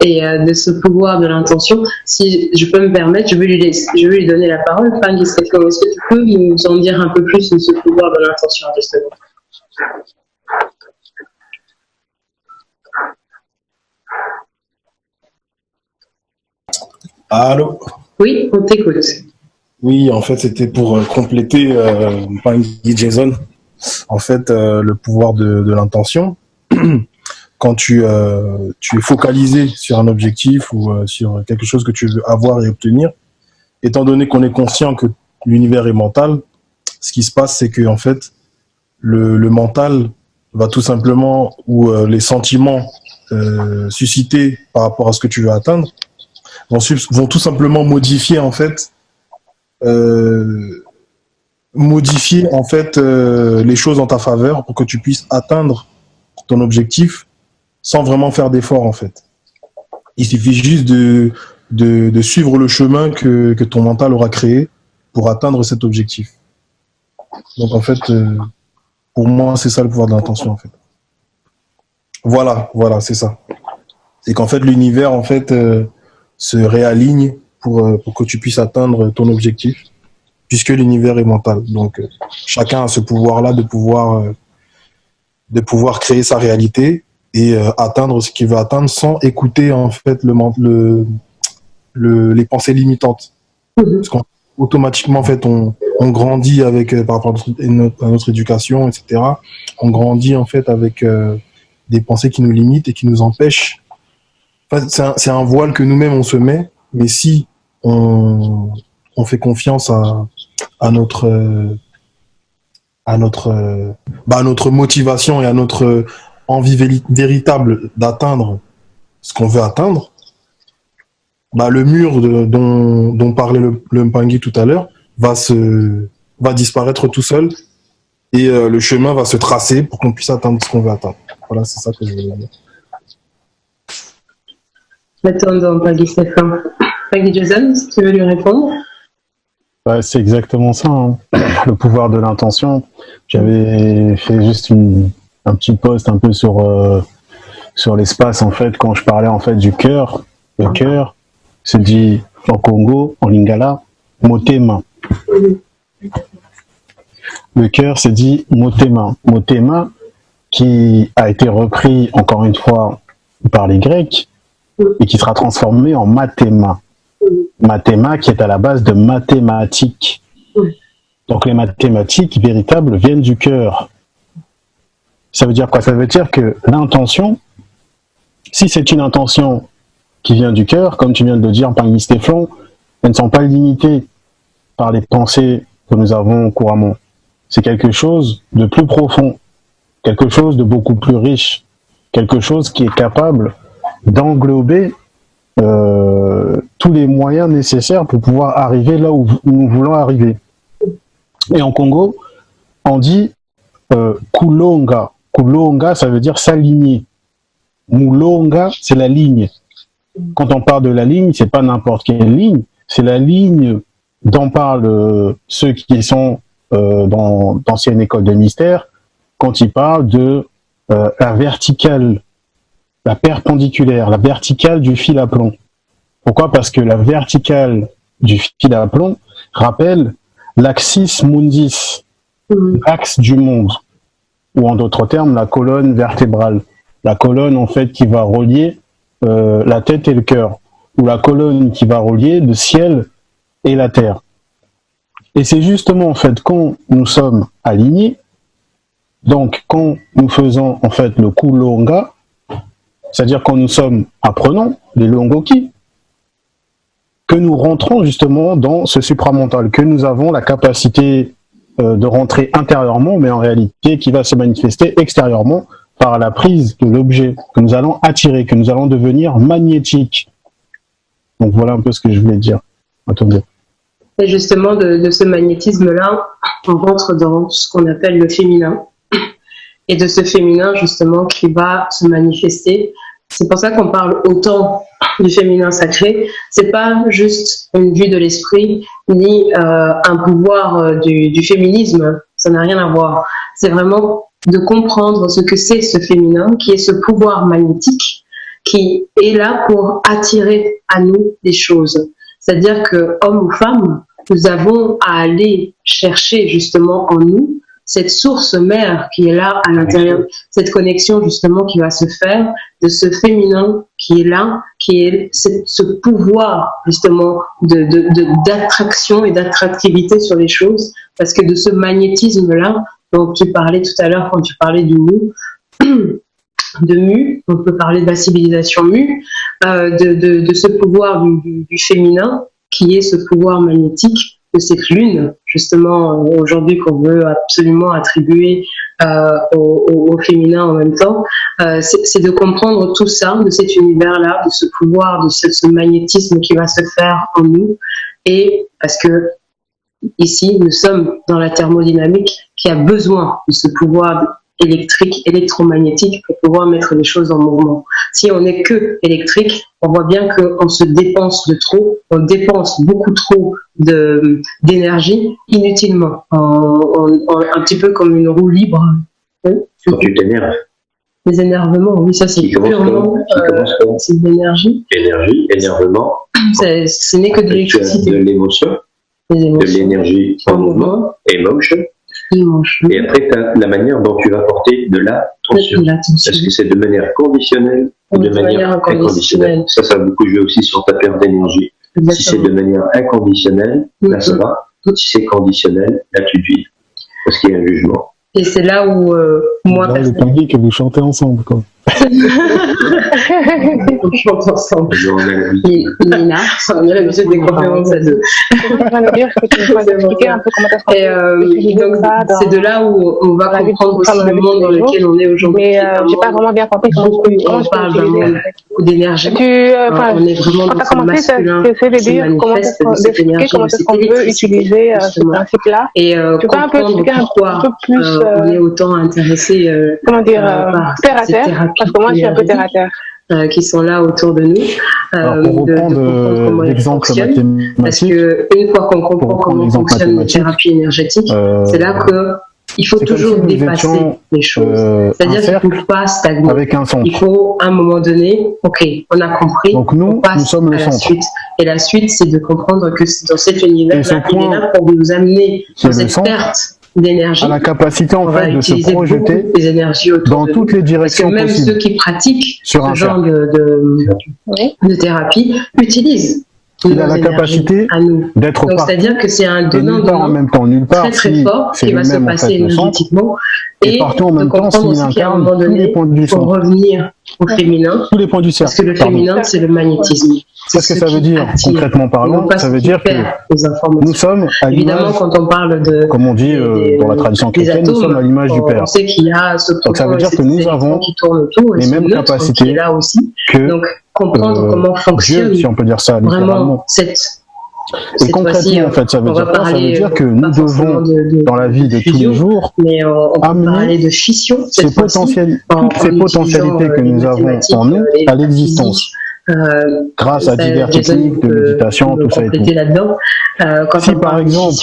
Et de ce pouvoir de l'intention, si je peux me permettre, je vais lui donner la parole. Mpangui Stéphane, est-ce que tu peux nous en dire un peu plus de ce pouvoir de l'intention, justement? Allô? Oui, on t'écoute. Oui, en fait, c'était pour compléter Mpangui Jason. En fait, le pouvoir de l'intention. Quand tu es focalisé sur un objectif ou sur quelque chose que tu veux avoir et obtenir, étant donné qu'on est conscient que l'univers est mental, ce qui se passe, c'est que en fait, le mental va tout simplement, ou les sentiments suscités par rapport à ce que tu veux atteindre, vont tout simplement modifier en fait, les choses en ta faveur pour que tu puisses atteindre ton objectif sans vraiment faire d'effort en fait. Il suffit juste de suivre le chemin que ton mental aura créé pour atteindre cet objectif. Donc en fait, pour moi, c'est ça le pouvoir de l'intention en fait. Voilà, c'est ça. C'est qu'en fait, l'univers en fait se réaligne pour que tu puisses atteindre ton objectif, puisque l'univers est mental. Donc chacun a ce pouvoir-là de pouvoir créer sa réalité et atteindre ce qu'il veut atteindre sans écouter en fait les pensées limitantes. Parce qu'automatiquement en fait on grandit avec par rapport à notre éducation, etc. On grandit en fait avec des pensées qui nous limitent et qui nous empêchent. Enfin, c'est un voile que nous-mêmes on se met, mais si on fait confiance à notre motivation et à notre envie véritable d'atteindre ce qu'on veut atteindre, le mur dont parlait le Mpangui tout à l'heure va disparaître tout seul et le chemin va se tracer pour qu'on puisse atteindre ce qu'on veut atteindre. Voilà, c'est ça que je voulais dire. Attends, Mpangui Stéphane. Mpangui Jason, si tu veux lui répondre. C'est exactement ça, hein. Le pouvoir de l'intention. J'avais fait juste un petit post un peu sur l'espace en fait quand je parlais en fait du cœur. Le cœur se dit en Congo, en Lingala, motema. Le cœur se dit motema. Motema qui a été repris encore une fois par les Grecs et qui sera transformé en mathéma. Mathéma qui est à la base de mathématiques. Donc les mathématiques véritables viennent du cœur. Ça veut dire quoi? Ça veut dire que l'intention, si c'est une intention qui vient du cœur, comme tu viens de le dire par Stéphane, elles ne sont pas limitées par les pensées que nous avons couramment. C'est quelque chose de plus profond, quelque chose de beaucoup plus riche, quelque chose qui est capable d'englober tous les moyens nécessaires pour pouvoir arriver là où nous voulons arriver. Et en Congo, on dit Kulonga. Kulonga, ça veut dire s'aligner. Mulonga, c'est la ligne. Quand on parle de la ligne, c'est pas n'importe quelle ligne, c'est la ligne dont parlent ceux qui sont dans l'ancienne école de mystère, quand ils parlent de la verticale, la perpendiculaire, la verticale du fil à plomb. Pourquoi? Parce que la verticale du fil à plomb rappelle l'axis mundis, l'axe du monde, ou en d'autres termes, la colonne vertébrale. La colonne, en fait, qui va relier la tête et le cœur, ou la colonne qui va relier le ciel et la terre. Et c'est justement, en fait, quand nous sommes alignés, donc quand nous faisons, en fait, le Kulonga, c'est-à-dire quand nous sommes apprenants, les Longoki, que nous rentrons justement dans ce supramental, que nous avons la capacité de rentrer intérieurement, mais en réalité qui va se manifester extérieurement par la prise de l'objet que nous allons attirer, que nous allons devenir magnétique. Donc voilà un peu ce que je voulais dire. Attendez. Et justement, de ce magnétisme-là, on rentre dans ce qu'on appelle le féminin. Et de ce féminin, justement, qui va se manifester. C'est pour ça qu'on parle autant du féminin sacré. C'est pas juste une vue de l'esprit, ni un pouvoir du féminisme. Ça n'a rien à voir. C'est vraiment de comprendre ce que c'est ce féminin, qui est ce pouvoir magnétique, qui est là pour attirer à nous des choses. C'est-à-dire que, homme ou femme, nous avons à aller chercher justement en nous cette source mère qui est là à l'intérieur, cette connexion justement qui va se faire de ce féminin qui est là, qui est ce pouvoir justement d'attraction et d'attractivité sur les choses, parce que de ce magnétisme-là, dont tu parlais tout à l'heure quand tu parlais du mu, de mu, on peut parler de la civilisation mu, de ce pouvoir du féminin qui est ce pouvoir magnétique de cette lune, justement, aujourd'hui qu'on veut absolument attribuer au féminin en même temps, c'est de comprendre tout ça, de cet univers-là, de ce pouvoir, de ce magnétisme qui va se faire en nous, et parce que ici, nous sommes dans la thermodynamique qui a besoin de ce pouvoir électrique, électromagnétique pour pouvoir mettre les choses en mouvement. Si on n'est que électrique, on voit bien qu'on se dépense de trop, on dépense beaucoup trop d'énergie inutilement, un petit peu comme une roue libre. Quand tu t'énerves. Les énervements, oui, ça c'est purement c'est de l'énergie. Énergie, énervement. Ce n'est que de l'électricité. De l'émotion, de l'énergie en mouvement, emotion. Et après, tu as la manière dont tu vas porter de l'attention. Est-ce que c'est de manière conditionnelle ou de manière inconditionnelle? Ça va beaucoup jouer aussi sur ta perte d'énergie. Si c'est de manière inconditionnelle, là ça va. Si c'est conditionnel, là tu te vides. Parce qu'il y a un jugement. Et c'est là où moi, là, le public que vous chantez ensemble, quoi. On chante ensemble. Nina, on a l'habitude des conférences à deux. C'est de là où on va comprendre aussi le monde dans lequel on est aujourd'hui. Mais j'ai pas vraiment bien compris comment on parle d'un monde d'énergie. On est vraiment dans ce masculin qui manifeste de cette énergie, comment est-ce qu'on peut utiliser ce principe-là. Et comprendre pourquoi on est autant intéressé par terre à terre, parce que moi je suis un peu terre à terre. Qui sont là autour de nous. Alors, pour reprendre l'exemple mathématique, parce qu'une fois qu'on comprend comment fonctionne la thérapie énergétique, c'est là qu'il faut toujours dépasser les choses. C'est-à-dire qu'il ne faut pas stagner. Avec un centre. Il faut, à un moment donné, ok, on a compris, donc nous, on passe sommes à la suite. Et la suite, c'est de comprendre que dans cet univers-là, il est là pour nous amener dans cette perte d'énergie, à la capacité en fait de se projeter dans toutes les directions possibles. Parce que même ceux qui pratiquent ce genre de thérapie utilisent il a la capacité d'être donc c'est-à-dire que c'est un donnant-donnant en même temps, nulle part, très très fort qui va se passer énergétiquement et partout en même temps, s'il incarne tous les points du centre. Pour revenir au féminin, tous les points du cercle. Parce que le féminin, c'est le magnétisme. Qu'est-ce que ça veut dire concrètement parlant? Ça veut dire que nous sommes à l'image, quand on parle de, comme on dit dans la tradition chrétienne, nous sommes à l'image du Père. On sait qu'il y a ce donc ça veut dire que nous avons les mêmes capacités que donc comprendre comment fonctionne Dieu, si on peut dire ça vraiment et concrètement, en fait, ça veut dire quoi? Ça veut dire que nous devons, dans la vie de tous les jours, amener de fission, toutes ces potentialités que nous avons en nous à l'existence. Grâce à diverses techniques de méditation, tout ça et tout. Si par exemple,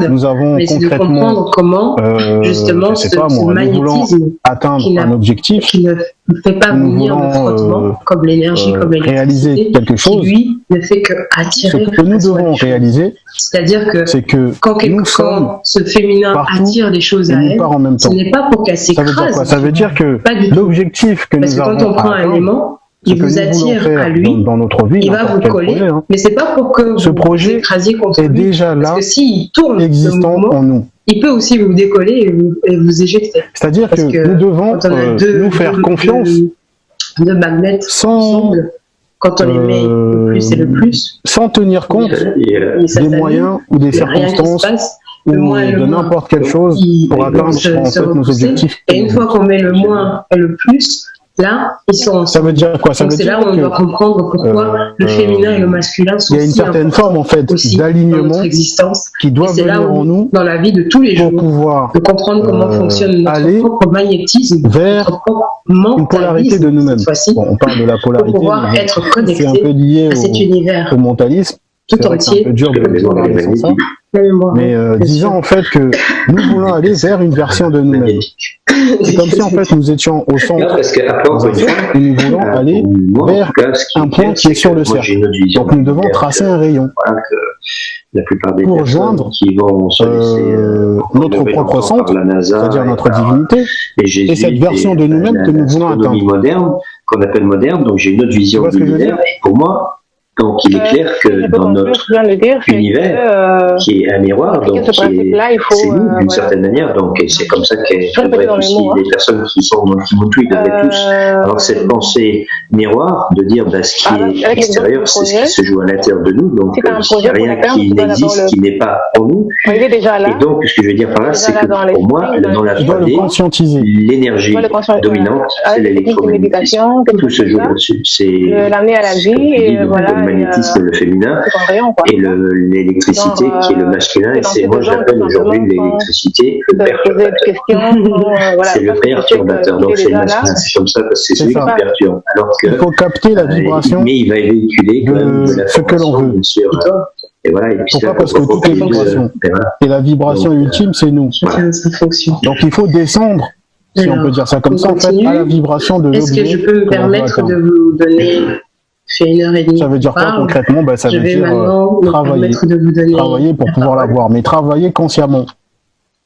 nous avons concrètement, justement, je sais pas moi, nous voulons atteindre un objectif, qui ne fait pas venir de frottement, comme l'énergie, comme réaliser quelque chose, qui lui ne fait que attirer. Ce que nous devons réaliser, c'est-à-dire que quand ce féminin attire des choses à elle, ce n'est pas pour qu'elle s'écrase. Ça veut dire que l'objectif que nous avons, parce que quand on prend un élément, il vous attire à lui, dans notre vie, il va vous coller, mais c'est pas pour que ce projet contre est déjà là, parce que s'il tourne existant en nous. Il peut aussi vous décoller et vous éjecter. C'est-à-dire que nous devons nous faire confiance de magnets ensemble. Quand on les met le plus et le plus, sans tenir compte des moyens ou des circonstances ou de n'importe quelle chose pour atteindre en fait nos objectifs. Et une fois qu'on met le moins et le plus, là, ils sont ensemble. Ça veut dire quoi? Ça veut dire là où on doit comprendre pourquoi le féminin et le masculin sont. Il y a une certaine forme en fait d'alignement qui doit venir en nous dans la vie de tous les jours pour pouvoir de comprendre comment fonctionne notre propre magnétisme vers une polarité de nous-mêmes. Bon, on parle de la polarité, pour pouvoir être connecté c'est un peu lié à cet univers au mentalisme. tout entier. C'est un peu dur de parler sans ça. Mais disons en fait que nous voulons aller vers une version de nous-mêmes. C'est comme si en fait nous étions au centre et nous voulons aller vers un point qui est sur le cercle. Donc nous devons tracer un rayon pour rejoindre notre propre centre, c'est-à-dire notre divinité, et cette version de nous-mêmes que nous voulons atteindre. Qu'on appelle moderne, donc j'ai une autre vision de l'univers, et pour moi, donc il est clair que dans notre univers, qui est un miroir, donc c'est nous d'une certaine manière, donc c'est comme ça qu'elles devraient être aussi les personnes qui m'ont tout, ils devraient tous avoir cette pensée miroir, de dire ce qui est extérieur, c'est ce qui se joue à l'intérieur de nous, donc il n'y a rien qui n'existe, qui n'est pas en nous, et donc ce que je veux dire par là, c'est que pour moi, dans la 3D, l'énergie dominante, c'est l'électromagnétisme, tout se joue là-dessus, c'est l'amener à la vie, et voilà. Le magnétisme, le féminin, et l'électricité qui est le masculin, et c'est moi j'appelle aujourd'hui l'électricité le perturbateur. C'est le perturbateur, donc c'est le masculin, c'est comme ça parce que c'est celui qui perturbe. Alors que, il faut capter la vibration mais il va véhiculer de ce que l'on veut. Et voilà, et puis pourquoi? Parce que toutes les vibrations. Et la vibration ultime, c'est nous. Donc il faut descendre, si on peut dire ça comme ça, en fait, à la vibration de l'objet. Est-ce que je peux me permettre de vous donner fait 1h30. Ça veut dire quoi concrètement? Ça veut dire travailler pour pouvoir l'avoir, mais travailler consciemment.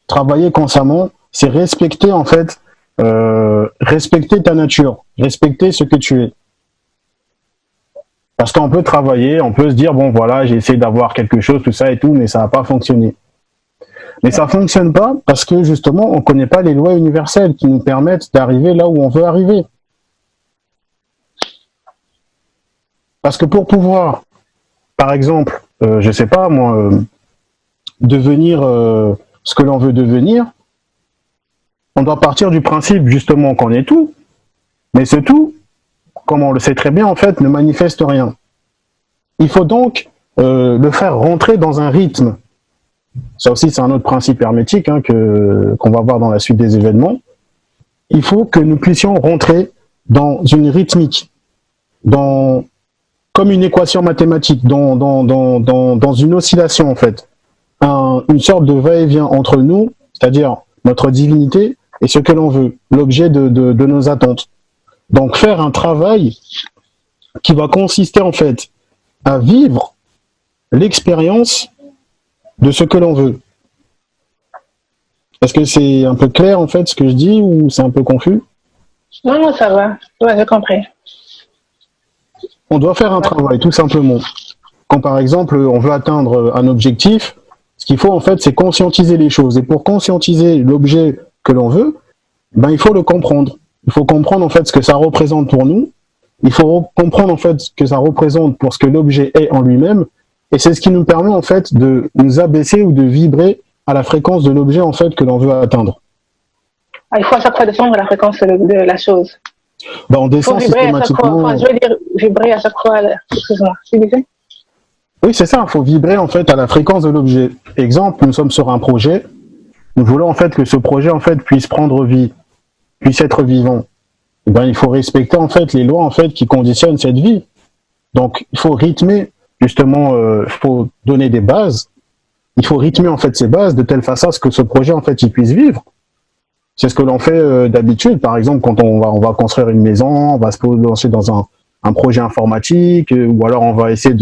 Travailler consciemment, c'est respecter en fait, respecter ta nature, respecter ce que tu es. Parce qu'on peut travailler, on peut se dire bon voilà, j'ai essayé d'avoir quelque chose, tout ça et tout, mais ça n'a pas fonctionné. Mais ça fonctionne pas parce que justement, on connaît pas les lois universelles qui nous permettent d'arriver là où on veut arriver. Parce que pour pouvoir, par exemple, je sais pas moi, devenir ce que l'on veut devenir, on doit partir du principe justement qu'on est tout, mais ce tout, comme on le sait très bien en fait, ne manifeste rien. Il faut donc le faire rentrer dans un rythme. Ça aussi c'est un autre principe hermétique qu'on va voir dans la suite des événements. Il faut que nous puissions rentrer dans une rythmique, comme une équation mathématique, dans une oscillation en fait, une sorte de va-et-vient entre nous, c'est-à-dire notre divinité et ce que l'on veut, l'objet de nos attentes. Donc faire un travail qui va consister en fait à vivre l'expérience de ce que l'on veut. Est-ce que c'est un peu clair en fait ce que je dis ou c'est un peu confus? Non, ça va, ouais, j'ai compris. On doit faire un travail, tout simplement. Quand par exemple on veut atteindre un objectif, ce qu'il faut en fait c'est conscientiser les choses. Et pour conscientiser l'objet que l'on veut, ben il faut le comprendre. Il faut comprendre en fait ce que ça représente pour nous. Il faut comprendre en fait ce que ça représente pour ce que l'objet est en lui-même. Et c'est ce qui nous permet en fait de nous abaisser ou de vibrer à la fréquence de l'objet en fait que l'on veut atteindre. Il faut à chaque fois descendre à la fréquence de la chose. Ben, on descend systématiquement. Enfin, je veux dire vibrer à chaque fois. Excuse-moi, tu disais? Oui, c'est ça. Il faut vibrer en fait à la fréquence de l'objet. Exemple, nous sommes sur un projet. Nous voulons en fait que ce projet en fait puisse prendre vie, puisse être vivant. Et ben, il faut respecter en fait les lois en fait qui conditionnent cette vie. Donc, il faut rythmer justement. Il faut donner des bases. Il faut rythmer en fait ces bases de telle façon à ce que ce projet en fait il puisse vivre. C'est ce que l'on fait d'habitude. Par exemple, quand on va construire une maison, on va se lancer dans un projet informatique, ou alors on va essayer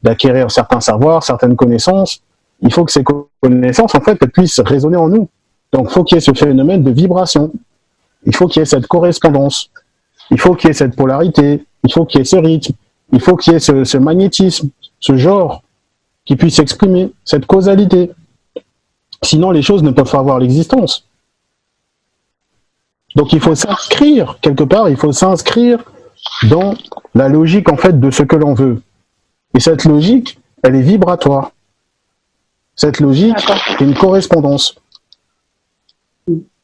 d'acquérir certains savoirs, certaines connaissances. Il faut que ces connaissances, en fait, elles puissent résonner en nous. Donc, il faut qu'il y ait ce phénomène de vibration. Il faut qu'il y ait cette correspondance. Il faut qu'il y ait cette polarité. Il faut qu'il y ait ce rythme. Il faut qu'il y ait ce magnétisme, ce genre, qui puisse s'exprimer, cette causalité. Sinon, les choses ne peuvent pas avoir l'existence. Donc, il faut s'inscrire, quelque part, il faut s'inscrire dans la logique, en fait, de ce que l'on veut. Et cette logique, elle est vibratoire. Cette logique est une correspondance.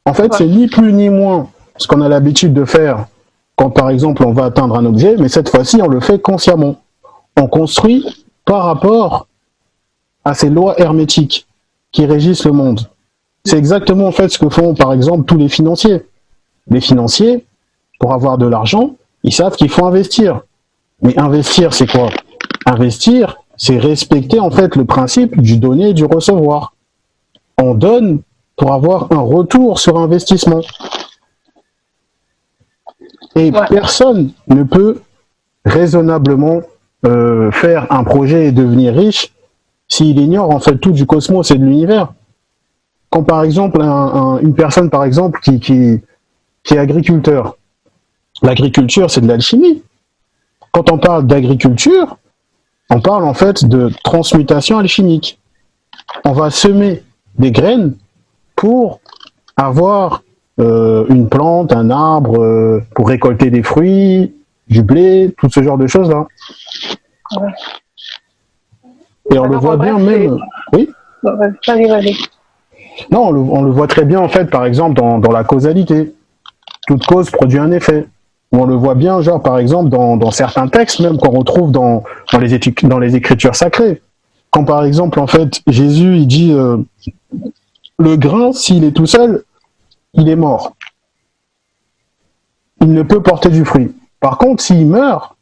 En fait, c'est ni plus ni moins ce qu'on a l'habitude de faire quand, par exemple, on va atteindre un objet, mais cette fois-ci, on le fait consciemment. On construit par rapport à ces lois hermétiques qui régissent le monde. C'est exactement, en fait, ce que font, par exemple, tous les financiers. Les financiers, pour avoir de l'argent, ils savent qu'il faut investir. Mais investir, c'est quoi? Investir, c'est respecter en fait le principe du donner et du recevoir. On donne pour avoir un retour sur investissement. Et personne ne peut raisonnablement faire un projet et devenir riche s'il ignore en fait tout du cosmos et de l'univers. Quand par exemple une personne par exemple qui est agriculteur, l'agriculture c'est de l'alchimie. Quand on parle d'agriculture, on parle en fait de transmutation alchimique. On va semer des graines pour avoir une plante, un arbre, pour récolter des fruits, du blé, tout ce genre de choses-là. Ouais. Et on le voit bien même... Oui ? Vas-y. Non, on le voit très bien en fait, par exemple, dans la causalité. Toute cause produit un effet. On le voit bien, genre par exemple dans certains textes même qu'on retrouve dans les écritures sacrées. Quand par exemple en fait Jésus il dit le grain s'il est tout seul, il est mort. Il ne peut porter du fruit. Par contre s'il meurt,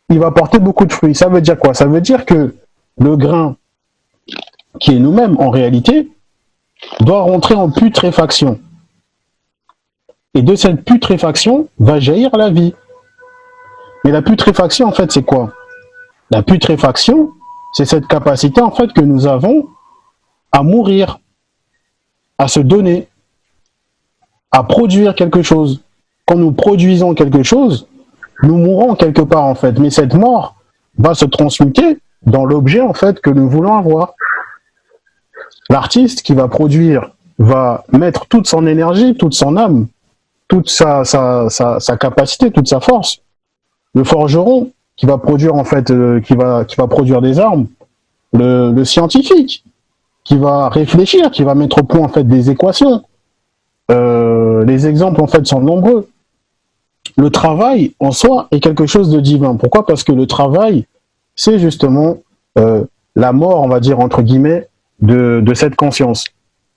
il va porter beaucoup de fruits. Ça veut dire quoi? Ça veut dire que le grain qui est nous-mêmes en réalité doit rentrer en putréfaction. Et de cette putréfaction va jaillir la vie. Mais la putréfaction, en fait, c'est quoi? La putréfaction, c'est cette capacité, en fait, que nous avons à mourir, à se donner, à produire quelque chose. Quand nous produisons quelque chose, nous mourons quelque part, en fait. Mais cette mort va se transmuter dans l'objet, en fait, que nous voulons avoir. L'artiste qui va produire va mettre toute son énergie, toute son âme, toute sa capacité, toute sa force. Le forgeron qui va produire en fait, qui va produire des armes. Le scientifique qui va réfléchir, qui va mettre au point en fait des équations. Les exemples en fait sont nombreux. Le travail en soi est quelque chose de divin. Pourquoi? Parce que le travail, c'est justement la mort, on va dire entre guillemets, de cette conscience.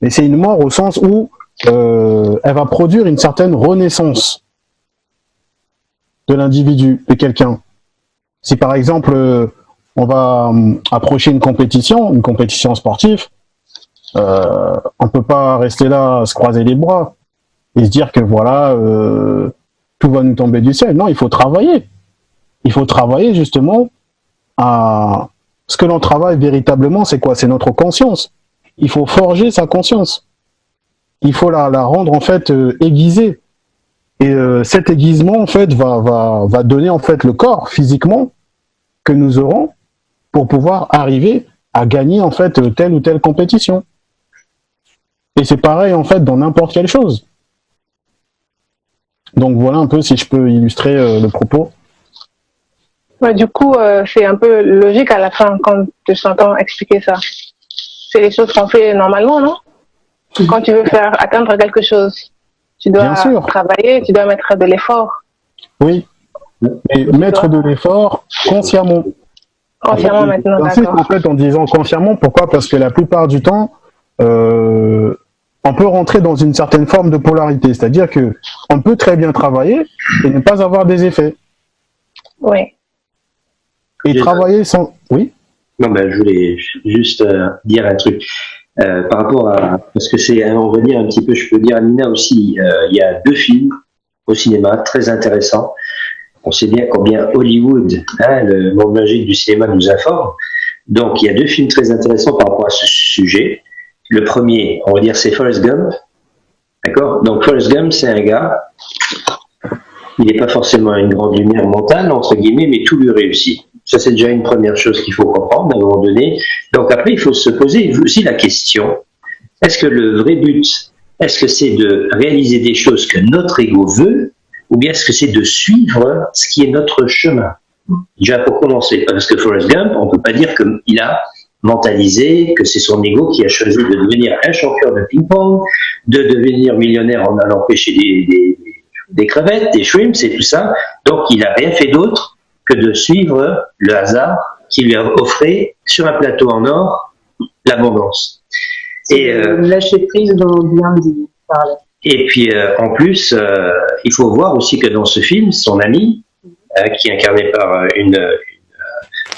Et c'est une mort au sens où elle va produire une certaine renaissance de l'individu, de quelqu'un. Si par exemple on va approcher une compétition sportive, on peut pas rester là à se croiser les bras et se dire que voilà tout va nous tomber du ciel. Non, il faut travailler. Il faut travailler justement à ce que l'on travaille véritablement, c'est quoi? C'est notre conscience. Il faut forger sa conscience. Il faut la rendre en fait aiguisée. Et cet aiguisement en fait va donner en fait le corps physiquement que nous aurons pour pouvoir arriver à gagner en fait telle ou telle compétition. Et c'est pareil en fait dans n'importe quelle chose. Donc voilà un peu si je peux illustrer le propos. Ouais, du coup, c'est un peu logique à la fin quand je t'entends expliquer ça. C'est les choses qu'on fait normalement, non? Quand tu veux faire atteindre quelque chose, tu dois travailler, tu dois mettre de l'effort. Oui, et mettre de l'effort consciemment. Consciemment maintenant, d'accord. En fait, en disant consciemment, pourquoi? Parce que la plupart du temps, on peut rentrer dans une certaine forme de polarité, c'est-à-dire que on peut très bien travailler et ne pas avoir des effets. Oui. Et travailler sans... Oui. Non, ben, je voulais juste dire un truc par rapport à... Parce que c'est, on va dire un petit peu, je peux dire à Nina aussi, il y a 2 films au cinéma très intéressants. On sait bien combien Hollywood, le monde magique du cinéma, nous informe. Donc, il y a 2 films très intéressants par rapport à ce sujet. Le premier, on va dire, c'est Forrest Gump. D'accord? Donc, Forrest Gump, c'est un gars, il n'est pas forcément une grande lumière mentale, entre guillemets, mais tout lui réussit. Ça, c'est déjà une première chose qu'il faut comprendre à un moment donné. Donc, après, il faut se poser aussi la question, est-ce que le vrai but, est-ce que c'est de réaliser des choses que notre ego veut, ou bien est-ce que c'est de suivre ce qui est notre chemin? Déjà, pour commencer, parce que Forrest Gump, on ne peut pas dire qu'il a mentalisé, que c'est son ego qui a choisi de devenir un champion de ping-pong, de devenir millionnaire en allant pêcher des crevettes, des shrimps et tout ça. Donc, il n'a rien fait d'autre que de suivre le hasard qui lui a offert sur un plateau en or l'abondance. Et lâcher prise dont bien dit parler. Et puis, en plus, il faut voir aussi que dans ce film, son amie, qui est incarnée par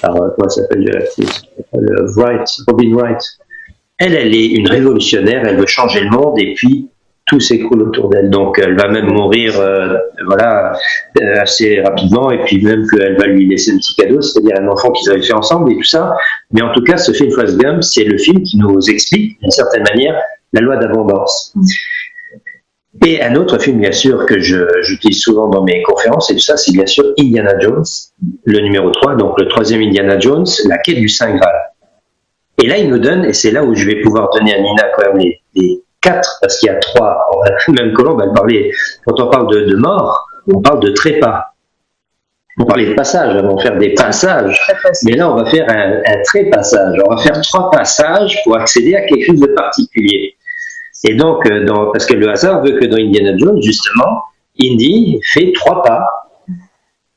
comment s'appelle Robin Wright, elle est une révolutionnaire, elle veut changer le monde et puis tout s'écroule autour d'elle. Donc elle va même mourir assez rapidement et puis même qu'elle va lui laisser un petit cadeau, c'est-à-dire un enfant qu'ils avaient fait ensemble et tout ça. Mais en tout cas, ce film Forrest Gump, c'est le film qui nous explique d'une certaine manière la loi d'abondance. Et un autre film, bien sûr, que j'utilise souvent dans mes conférences, et tout ça, c'est bien sûr Indiana Jones, le numéro 3, donc le 3e Indiana Jones, la quête du Saint Graal. Et là, il nous donne, et c'est là où je vais pouvoir donner à Nina quand même les 4, parce qu'il y a 3, même Colombe, elle parlait, quand on parle de mort, on parle de trépas. On parlait de passage, avant de faire des passages, mais là, on va faire un trépassage. On va faire 3 passages pour accéder à quelque chose de particulier. Et donc, parce que le hasard veut que dans Indiana Jones, justement, Indy fait 3 pas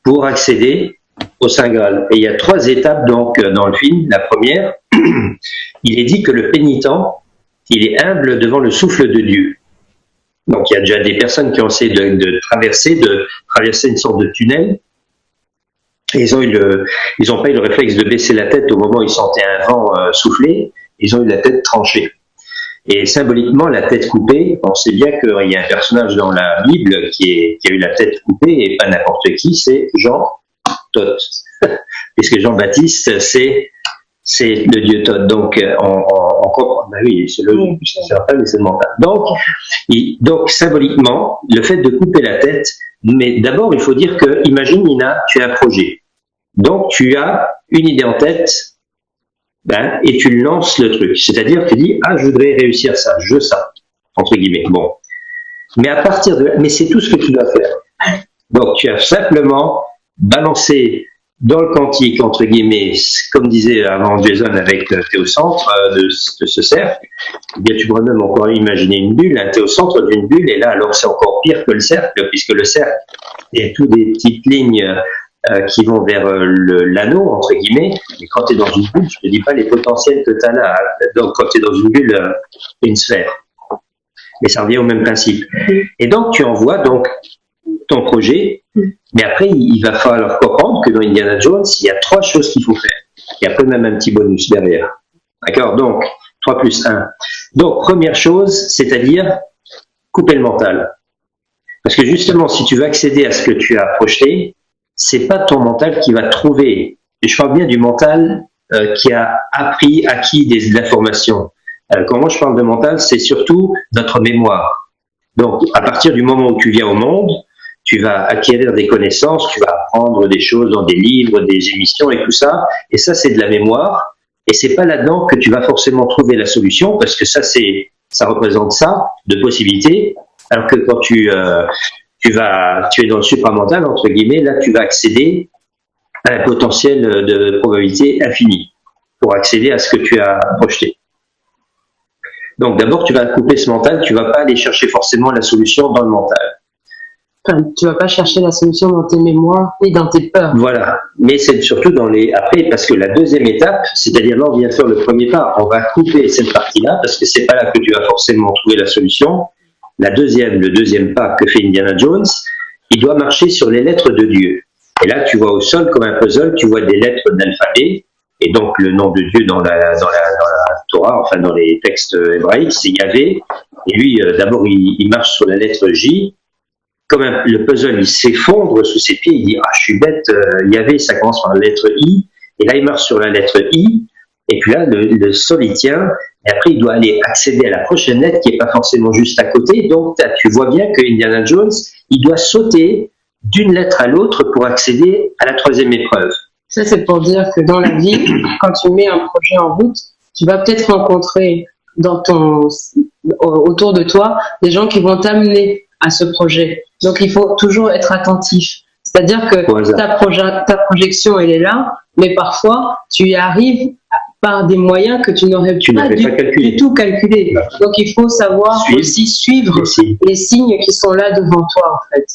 pour accéder au Saint Graal. Et il y a 3 étapes donc dans le film. La première, il est dit que le pénitent, il est humble devant le souffle de Dieu. Donc il y a déjà des personnes qui ont essayé de traverser une sorte de tunnel. Et ils ont pas eu le réflexe de baisser la tête au moment où ils sentaient un vent souffler. Ils ont eu la tête tranchée. Et symboliquement, la tête coupée, on sait bien qu'il y a un personnage dans la Bible qui a eu la tête coupée, et pas n'importe qui, c'est Jean Thoth. Puisque Jean-Baptiste, c'est le dieu Thoth. Donc, on comprend. Ben oui, c'est logique, c'est un peu, mais c'est le mental. Donc, symboliquement, le fait de couper la tête, mais d'abord, il faut dire que, imagine, Nina, tu as un projet. Donc, tu as une idée en tête, et tu lances le truc. C'est-à-dire, tu dis, je voudrais réussir ça, entre guillemets. Bon. Mais à partir de là, mais c'est tout ce que tu dois faire. Donc, tu as simplement balancé dans le quantique, entre guillemets, comme disait avant Jason avec Théocentre de ce cercle, eh bien, tu pourrais même encore imaginer une bulle, un Théocentre d'une bulle, et là, alors c'est encore pire que le cercle, puisque le cercle est tout des petites lignes qui vont vers l'anneau, entre guillemets, et quand tu es dans une bulle, je ne te dis pas les potentiels que tu as là. Donc, quand tu es dans une bulle, une sphère. Mais ça revient au même principe. Et donc, tu envoies donc ton projet, mais après, il va falloir comprendre que dans Indiana Jones, il y a 3 choses qu'il faut faire. Et après, même un petit bonus derrière. D'accord? Donc, 3 plus 1. Donc, première chose, c'est-à-dire couper le mental. Parce que justement, si tu veux accéder à ce que tu as projeté, c'est pas ton mental qui va trouver. Et je parle bien du mental qui a acquis de l'information. Quand moi je parle de mental, c'est surtout notre mémoire. Donc, à partir du moment où tu viens au monde, tu vas acquérir des connaissances, tu vas apprendre des choses dans des livres, des émissions et tout ça. Et ça, c'est de la mémoire. Et c'est pas là-dedans que tu vas forcément trouver la solution, parce que ça représente ça, de possibilités. Alors que quand tu es dans le supramental, entre guillemets, là, tu vas accéder à un potentiel de probabilité infinie pour accéder à ce que tu as projeté. Donc d'abord, tu vas couper ce mental, tu vas pas aller chercher forcément la solution dans le mental. Enfin, tu vas pas chercher la solution dans tes mémoires et dans tes peurs. Voilà, mais c'est surtout après, parce que la deuxième étape, c'est-à-dire là on vient faire le premier pas, on va couper cette partie-là, parce que c'est pas là que tu vas forcément trouver la solution. Le deuxième pas que fait Indiana Jones, il doit marcher sur les lettres de Dieu. Et là, tu vois au sol, comme un puzzle, tu vois des lettres d'alphabet, et donc le nom de Dieu dans la Torah, enfin dans les textes hébraïques, c'est Yahvé, et lui, d'abord, il marche sur la lettre J. Comme le puzzle, il s'effondre sous ses pieds, il dit « Ah, je suis bête, Yahvé, ça commence par la lettre I », et là, il marche sur la lettre I, et puis là, le sol, il tient, et après, il doit aller accéder à la prochaine lettre qui n'est pas forcément juste à côté, donc tu vois bien que Indiana Jones, il doit sauter d'une lettre à l'autre pour accéder à la troisième épreuve. Ça, c'est pour dire que dans la vie, quand tu mets un projet en route, tu vas peut-être rencontrer autour de toi des gens qui vont t'amener à ce projet. Donc, il faut toujours être attentif. C'est-à-dire que ta projection, elle est là, mais parfois, tu y arrives par des moyens que tu n'aurais pas du tout calculé. Donc, il faut savoir aussi suivre les signes qui sont là devant toi, en fait.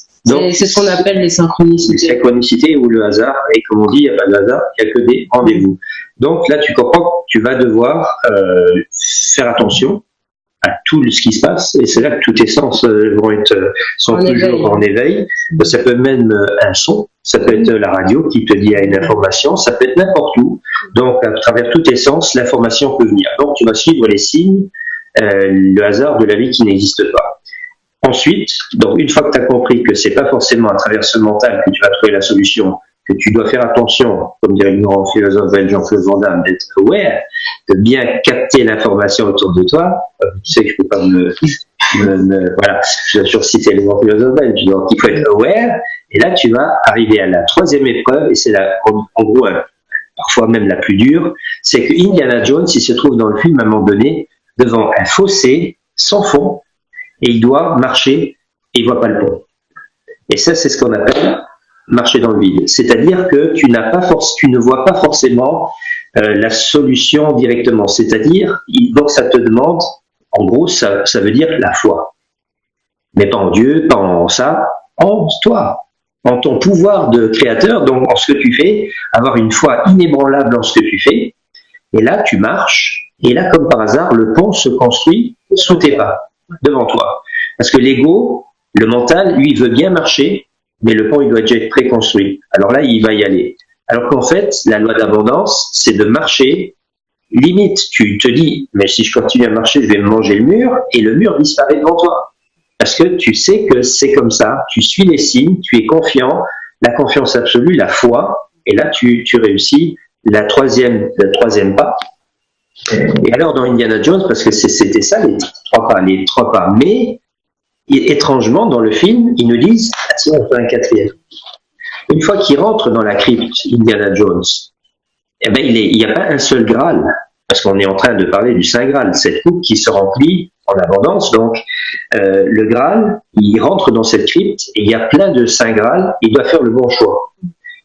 C'est ce qu'on appelle les synchronicités. Les synchronicités ou le hasard. Et comme on dit, il n'y a pas de hasard, il n'y a que des rendez-vous. Donc là, tu comprends que tu vas devoir faire attention à tout ce qui se passe, et c'est là que tous tes sens sont toujours en éveil. Ça peut même un son, ça peut être la radio qui te dit une information, ça peut être n'importe où. Donc à travers tous tes sens, l'information peut venir. Donc tu vas suivre les signes, le hasard de la vie qui n'existe pas. Ensuite, donc une fois que tu as compris que c'est pas forcément à travers ce mental que tu vas trouver la solution, que tu dois faire attention, comme dirait le grand philosophe belge Jean-Claude Van Damme, d'être aware, de bien capter l'information autour de toi. Tu sais que je ne peux pas voilà, je dois surciter le grand philosophe belge, donc il faut être aware, et là tu vas arriver à la troisième épreuve, et c'est en gros, parfois même la plus dure, c'est que Indiana Jones, il se trouve dans le film à un moment donné, devant un fossé, sans fond, et il doit marcher, et il ne voit pas le pont. Et ça, c'est ce qu'on appelle marcher dans le vide. C'est-à-dire que tu ne vois pas forcément la solution directement. C'est-à-dire, donc ça te demande, en gros, ça veut dire la foi. Mais pas en Dieu, pas en ça, en toi, en ton pouvoir de créateur, donc en ce que tu fais, avoir une foi inébranlable en ce que tu fais. Et là, tu marches, et là, comme par hasard, le pont se construit sous tes pas, devant toi. Parce que l'ego, le mental, lui, il veut bien marcher, mais le pont, il doit déjà être préconstruit. Alors là, il va y aller. Alors qu'en fait, la loi d'abondance, c'est de marcher. Limite, tu te dis, mais si je continue à marcher, je vais me manger le mur, et le mur disparaît devant toi. Parce que tu sais que c'est comme ça, tu suis les signes, tu es confiant, la confiance absolue, la foi, et là, tu réussis le troisième pas. Et alors, dans Indiana Jones, parce que c'était ça, les trois pas, mais étrangement, dans le film, ils nous disent, ah, tiens, on fait un quatrième. Une fois qu'il rentre dans la crypte, Indiana Jones, eh ben, il n'y a pas un seul Graal, parce qu'on est en train de parler du Saint Graal, cette coupe qui se remplit en abondance. Donc, le Graal, il rentre dans cette crypte, et il y a plein de Saint Graal, il doit faire le bon choix.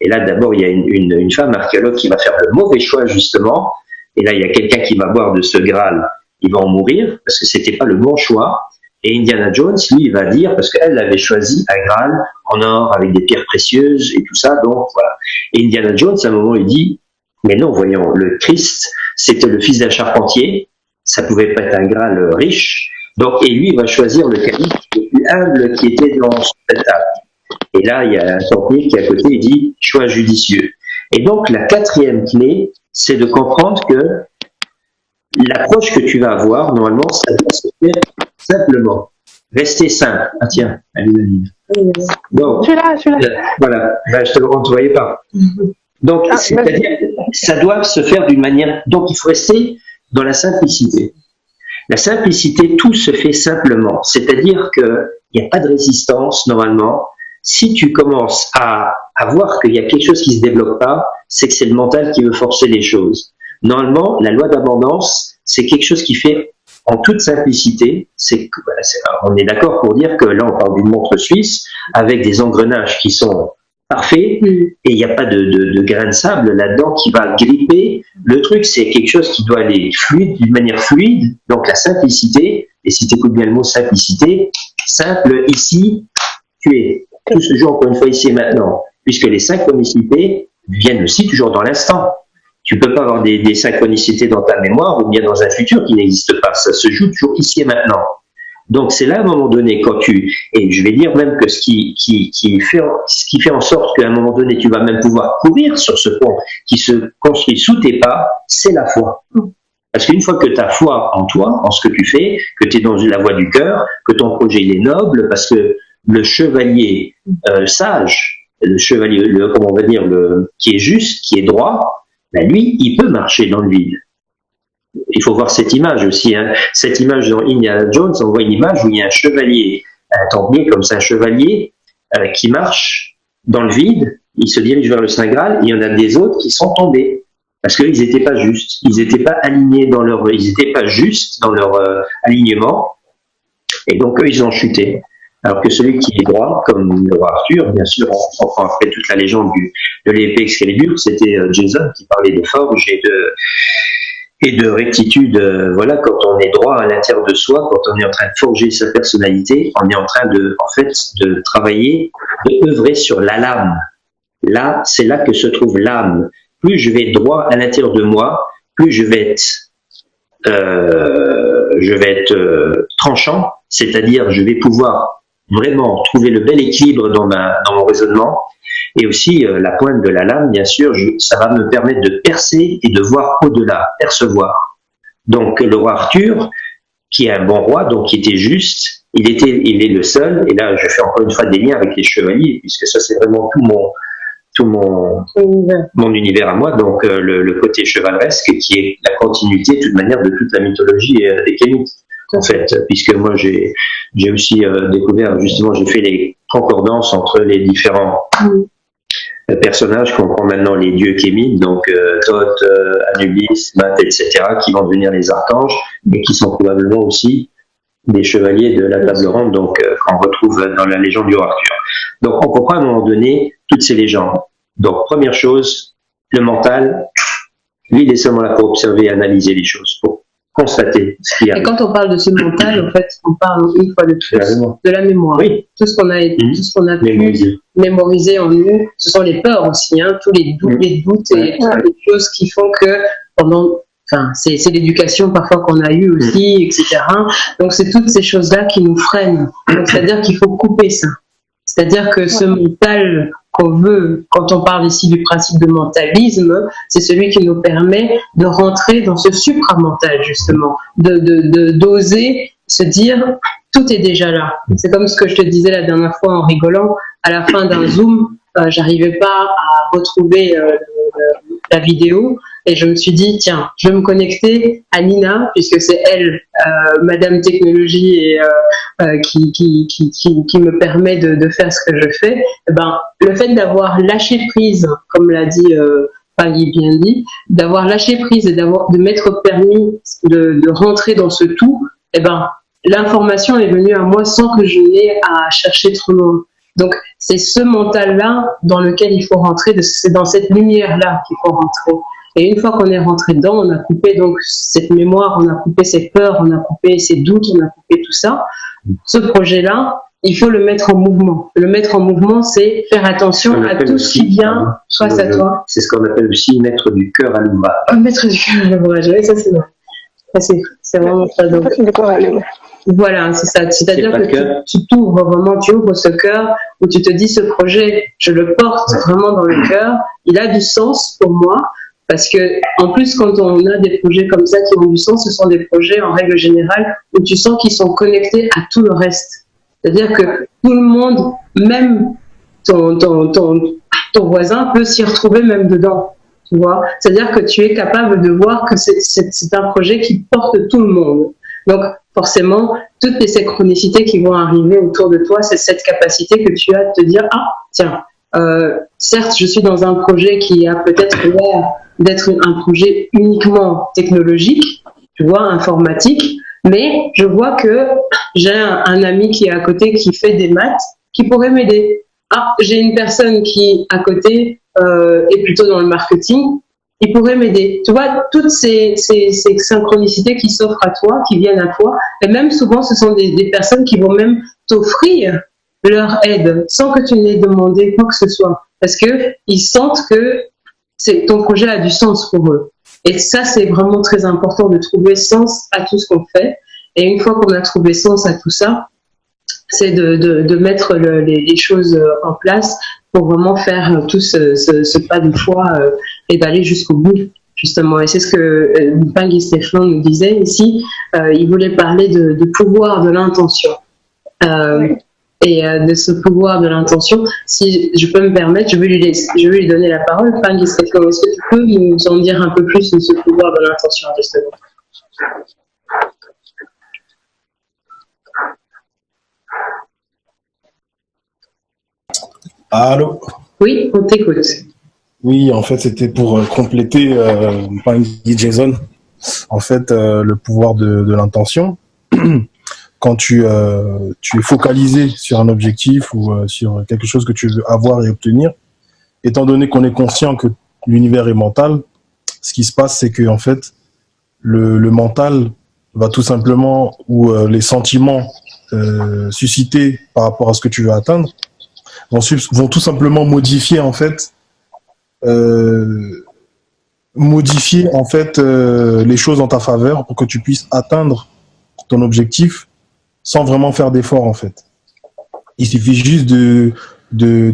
Et là, d'abord, il y a une femme archéologue qui va faire le mauvais choix, justement, et là, il y a quelqu'un qui va boire de ce Graal, il va en mourir, parce que c'était pas le bon choix. Et Indiana Jones, lui, il va dire, parce qu'elle avait choisi un Graal en or, avec des pierres précieuses et tout ça, donc voilà. Et Indiana Jones, à un moment, il dit, mais non, voyons, le Christ, c'était le fils d'un charpentier, ça pouvait pas être un Graal riche, donc, et lui, il va choisir le calife le plus humble qui était dans cette table. Et là, il y a un templier qui est à côté, il dit, choix judicieux. Et donc, la quatrième clé, c'est de comprendre que l'approche que tu vas avoir, normalement, ça doit se faire simplement. Rester simple. Ah tiens, allez. Donc, je suis là. Voilà, ben, on ne te voyait pas. Donc, c'est-à-dire, ça doit se faire d'une manière... Donc, il faut rester dans la simplicité. La simplicité, tout se fait simplement. C'est-à-dire qu'il n'y a pas de résistance, normalement. Si tu commences à voir qu'il y a quelque chose qui se développe pas, c'est que c'est le mental qui veut forcer les choses. Normalement, la loi d'abondance, c'est quelque chose qui fait en toute simplicité, on est d'accord pour dire que là, on parle d'une montre suisse avec des engrenages qui sont parfaits et il n'y a pas de grain de sable là-dedans qui va gripper. Le truc, c'est quelque chose qui doit aller fluide, d'une manière fluide, donc la simplicité, et si tu écoutes bien le mot simplicité, simple, ici, tu es. Tout se joue encore une fois ici et maintenant, puisque les synchronicités viennent aussi toujours dans l'instant. Tu peux pas avoir des synchronicités dans ta mémoire ou bien dans un futur qui n'existe pas. Ça se joue toujours ici et maintenant. Donc c'est là, à un moment donné, et je vais dire même que ce qui fait en sorte qu'à un moment donné, tu vas même pouvoir courir sur ce pont qui se construit sous tes pas, c'est la foi. Parce qu'une fois que tu as foi en toi, en ce que tu fais, que tu es dans la voie du cœur, que ton projet il est noble, parce que le chevalier sage, le chevalier, comment on va dire, qui est juste, qui est droit, ben lui, il peut marcher dans le vide. Il faut voir cette image aussi. Hein. Cette image dans Indiana Jones, on voit une image où il y a un chevalier, un templier comme ça, un chevalier qui marche dans le vide, il se dirige vers le Saint Graal, et il y en a des autres qui sont tombés. Parce qu'ils n'étaient pas justes, ils n'étaient pas alignés ils n'étaient pas justes dans leur alignement, et donc eux, ils ont chuté. Alors que celui qui est droit, comme le roi Arthur, bien sûr, on prend après toute la légende de l'épée Excalibur, c'était Jason qui parlait de forge et de rectitude. Voilà, quand on est droit à l'intérieur de soi, quand on est en train de forger sa personnalité, on est en train de travailler, de œuvrer sur la lame. Là, c'est là que se trouve l'âme. Plus je vais être droit à l'intérieur de moi, plus je vais être tranchant, c'est-à-dire je vais pouvoir vraiment trouver le bel équilibre dans mon raisonnement, et aussi la pointe de la lame, bien sûr, ça va me permettre de percer et de voir au-delà, percevoir. Donc le roi Arthur, qui est un bon roi, donc qui était juste, il est le seul, et là je fais encore une fois des liens avec les chevaliers, puisque ça c'est vraiment tout mon univers à moi, donc le côté chevaleresque qui est la continuité de toute manière de toute la mythologie des Kémites, en fait, puisque moi j'ai aussi découvert, justement, j'ai fait les concordances entre les différents personnages qu'on prend maintenant les dieux kémites, donc Thoth, Anubis, Maat, etc., qui vont devenir les archanges, et qui sont probablement aussi des chevaliers de la table ronde, donc qu'on retrouve dans la légende du roi Arthur. Donc on comprend à un moment donné toutes ces légendes. Donc première chose, le mental, lui, il est seulement là pour observer et analyser les choses, pour constater ce qu'il y a. Et quand on parle de ce mental, en fait, on parle une fois de plus de la mémoire. Oui. Tout ce qu'on a pu mémoriser en nous, ce sont les peurs aussi, hein, tous les doutes, et les choses qui font que c'est l'éducation parfois qu'on a eue aussi, etc. Donc c'est toutes ces choses-là qui nous freinent. Donc c'est-à-dire qu'il faut couper ça. C'est-à-dire que ce mental qu'on veut, quand on parle ici du principe de mentalisme, c'est celui qui nous permet de rentrer dans ce supramental, justement, d'oser se dire tout est déjà là. C'est comme ce que je te disais la dernière fois en rigolant, à la fin d'un Zoom, j'arrivais pas à retrouver la vidéo, et je me suis dit, tiens, je vais me connecter à Nina, puisque c'est elle, Madame Technologie, et qui me permet de faire ce que je fais. Et ben, le fait d'avoir lâché prise, comme l'a dit Paggy bien dit, d'avoir lâché prise et de m'être permis de rentrer dans ce tout, et ben, l'information est venue à moi sans que je n'aie à chercher trop loin. Donc, c'est ce mental-là dans lequel il faut rentrer, c'est dans cette lumière-là qu'il faut rentrer. Et une fois qu'on est rentré dedans, on a coupé donc cette mémoire, on a coupé ces peurs, on a coupé ces doutes, on a coupé tout ça. Ce projet-là, il faut le mettre en mouvement. Le mettre en mouvement, c'est faire attention à tout ce qui vient face à toi. C'est ce qu'on appelle aussi mettre du cœur à l'ouvrage. Mettre du cœur à l'ouvrage, oui, ça c'est vrai. C'est vraiment ça. Donc, voilà, c'est ça. C'est-à-dire que tu t'ouvres vraiment, tu ouvres ce cœur où tu te dis ce projet, je le porte vraiment dans le cœur. Il a du sens pour moi. Parce que, en plus, quand on a des projets comme ça qui ont du sens, ce sont des projets, en règle générale, où tu sens qu'ils sont connectés à tout le reste. C'est-à-dire que tout le monde, même ton voisin, peut s'y retrouver même dedans. Tu vois ? C'est-à-dire que tu es capable de voir que c'est un projet qui porte tout le monde. Donc, forcément, toutes les synchronicités qui vont arriver autour de toi, c'est cette capacité que tu as de te dire, ah, tiens, certes, je suis dans un projet qui a peut-être l'air d'être un projet uniquement technologique, tu vois, informatique, mais je vois que j'ai un ami qui est à côté qui fait des maths, qui pourrait m'aider. Ah, j'ai une personne qui, à côté, est plutôt dans le marketing, il pourrait m'aider. Tu vois, toutes ces synchronicités qui s'offrent à toi, qui viennent à toi, et même souvent, ce sont des personnes qui vont même t'offrir leur aide sans que tu n'aies demandé quoi que ce soit, parce que ils sentent que ton projet a du sens pour eux. Et ça, c'est vraiment très important de trouver sens à tout ce qu'on fait. Et une fois qu'on a trouvé sens à tout ça, c'est de mettre les choses en place pour vraiment faire tout ce pas de foi et d'aller jusqu'au bout, justement. Et c'est ce que Mpangui Stéphane nous disait ici. Il voulait parler de pouvoir de l'intention. Et de ce pouvoir de l'intention, si je peux me permettre, je vais lui donner la parole. Mpangui Stéphane, est-ce que tu peux nous en dire un peu plus de ce pouvoir de l'intention, justement? Allô? Oui, on t'écoute. Oui, en fait, c'était pour compléter Mpangui Jason. En fait, le pouvoir de l'intention. Quand tu es focalisé sur un objectif ou sur quelque chose que tu veux avoir et obtenir, étant donné qu'on est conscient que l'univers est mental, ce qui se passe, c'est que en fait, le mental va tout simplement, ou les sentiments suscités par rapport à ce que tu veux atteindre, vont tout simplement modifier en fait, les choses en ta faveur pour que tu puisses atteindre ton objectif sans vraiment faire d'efforts en fait. Il suffit juste de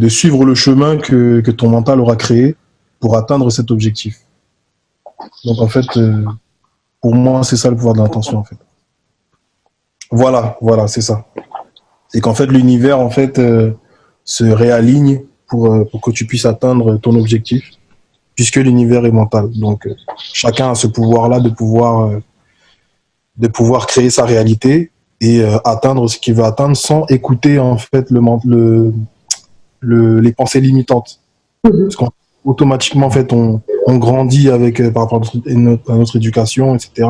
suivre le chemin que ton mental aura créé pour atteindre cet objectif. Donc en fait, pour moi, c'est ça le pouvoir de l'intention en fait. Voilà, c'est ça. C'est qu'en fait, l'univers en fait se réaligne pour que tu puisses atteindre ton objectif, puisque l'univers est mental. Donc chacun a ce pouvoir-là de pouvoir créer sa réalité et atteindre ce qu'il veut atteindre sans écouter en fait les pensées limitantes. Parce qu'automatiquement en fait on grandit avec par rapport à notre éducation, etc.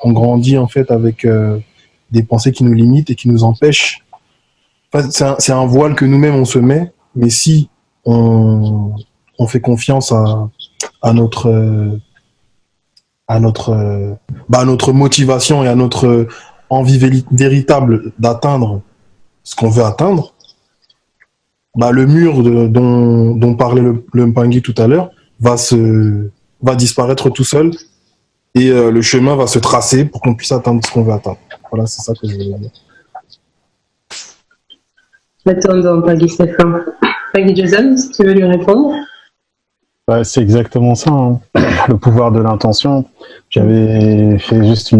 On grandit en fait avec des pensées qui nous limitent et qui nous empêchent. Enfin, c'est un voile que nous-mêmes on se met, mais si on fait confiance à notre motivation et à notre envie véritable d'atteindre ce qu'on veut atteindre, le mur dont parlait le Mpangui tout à l'heure va disparaître tout seul et le chemin va se tracer pour qu'on puisse atteindre ce qu'on veut atteindre. Voilà, c'est ça que je voulais dire. Attends, Mpangui Stéphane. Mpangui Jason, si tu veux lui répondre. C'est exactement ça, hein. Le pouvoir de l'intention. J'avais fait juste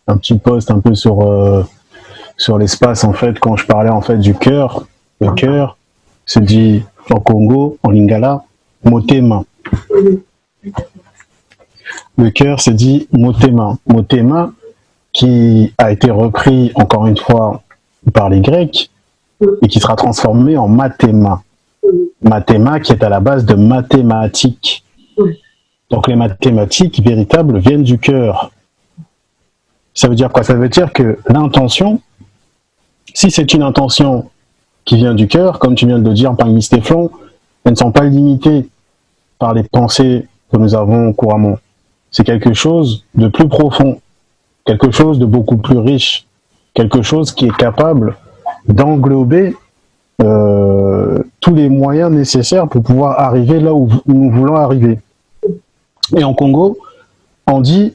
un petit post un peu sur l'espace en fait quand je parlais en fait du cœur. Le cœur se dit en Congo, en Lingala, motema. Le cœur se dit motema. Motema qui a été repris encore une fois par les Grecs et qui sera transformé en mathéma. Mathéma qui est à la base de mathématiques. Donc les mathématiques véritables viennent du cœur. Ça veut dire quoi? Ça veut dire que l'intention, si c'est une intention qui vient du cœur, comme tu viens de le dire par Stéphane, elles ne sont pas limitées par les pensées que nous avons couramment. C'est quelque chose de plus profond, quelque chose de beaucoup plus riche, quelque chose qui est capable d'englober tous les moyens nécessaires pour pouvoir arriver là où nous voulons arriver. Et en Congo, on dit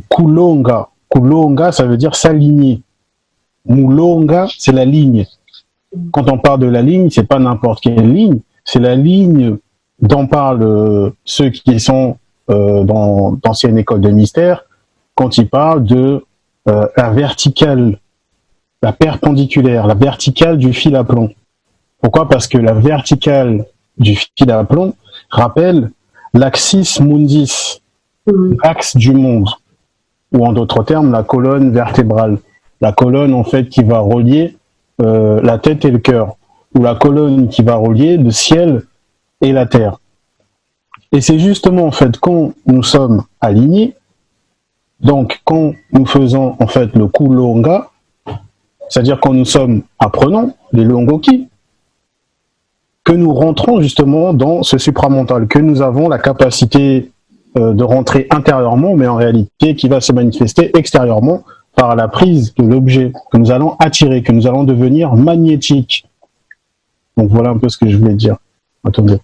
kulonga. Kulonga, ça veut dire s'aligner. Mulonga, c'est la ligne. Quand on parle de la ligne, c'est pas n'importe quelle ligne, c'est la ligne dont parlent ceux qui sont dans l'ancienne école de mystère, quand ils parlent de la verticale, la perpendiculaire, la verticale du fil à plomb. Pourquoi? Parce que la verticale du fil à plomb rappelle l'axis mundis, l'axe du monde. ou en d'autres termes, la colonne vertébrale. La colonne, en fait, qui va relier la tête et le cœur, ou la colonne qui va relier le ciel et la terre. Et c'est justement, en fait, quand nous sommes alignés, donc quand nous faisons, en fait, le Kulonga, c'est-à-dire quand nous sommes apprenants, les Longoki, que nous rentrons justement dans ce supramental, que nous avons la capacité de rentrer intérieurement, mais en réalité qui va se manifester extérieurement par la prise de l'objet que nous allons attirer, que nous allons devenir magnétique. Donc voilà un peu ce que je voulais dire. Attendez.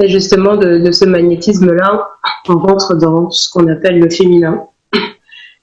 Et justement, de ce magnétisme-là, on rentre dans ce qu'on appelle le féminin.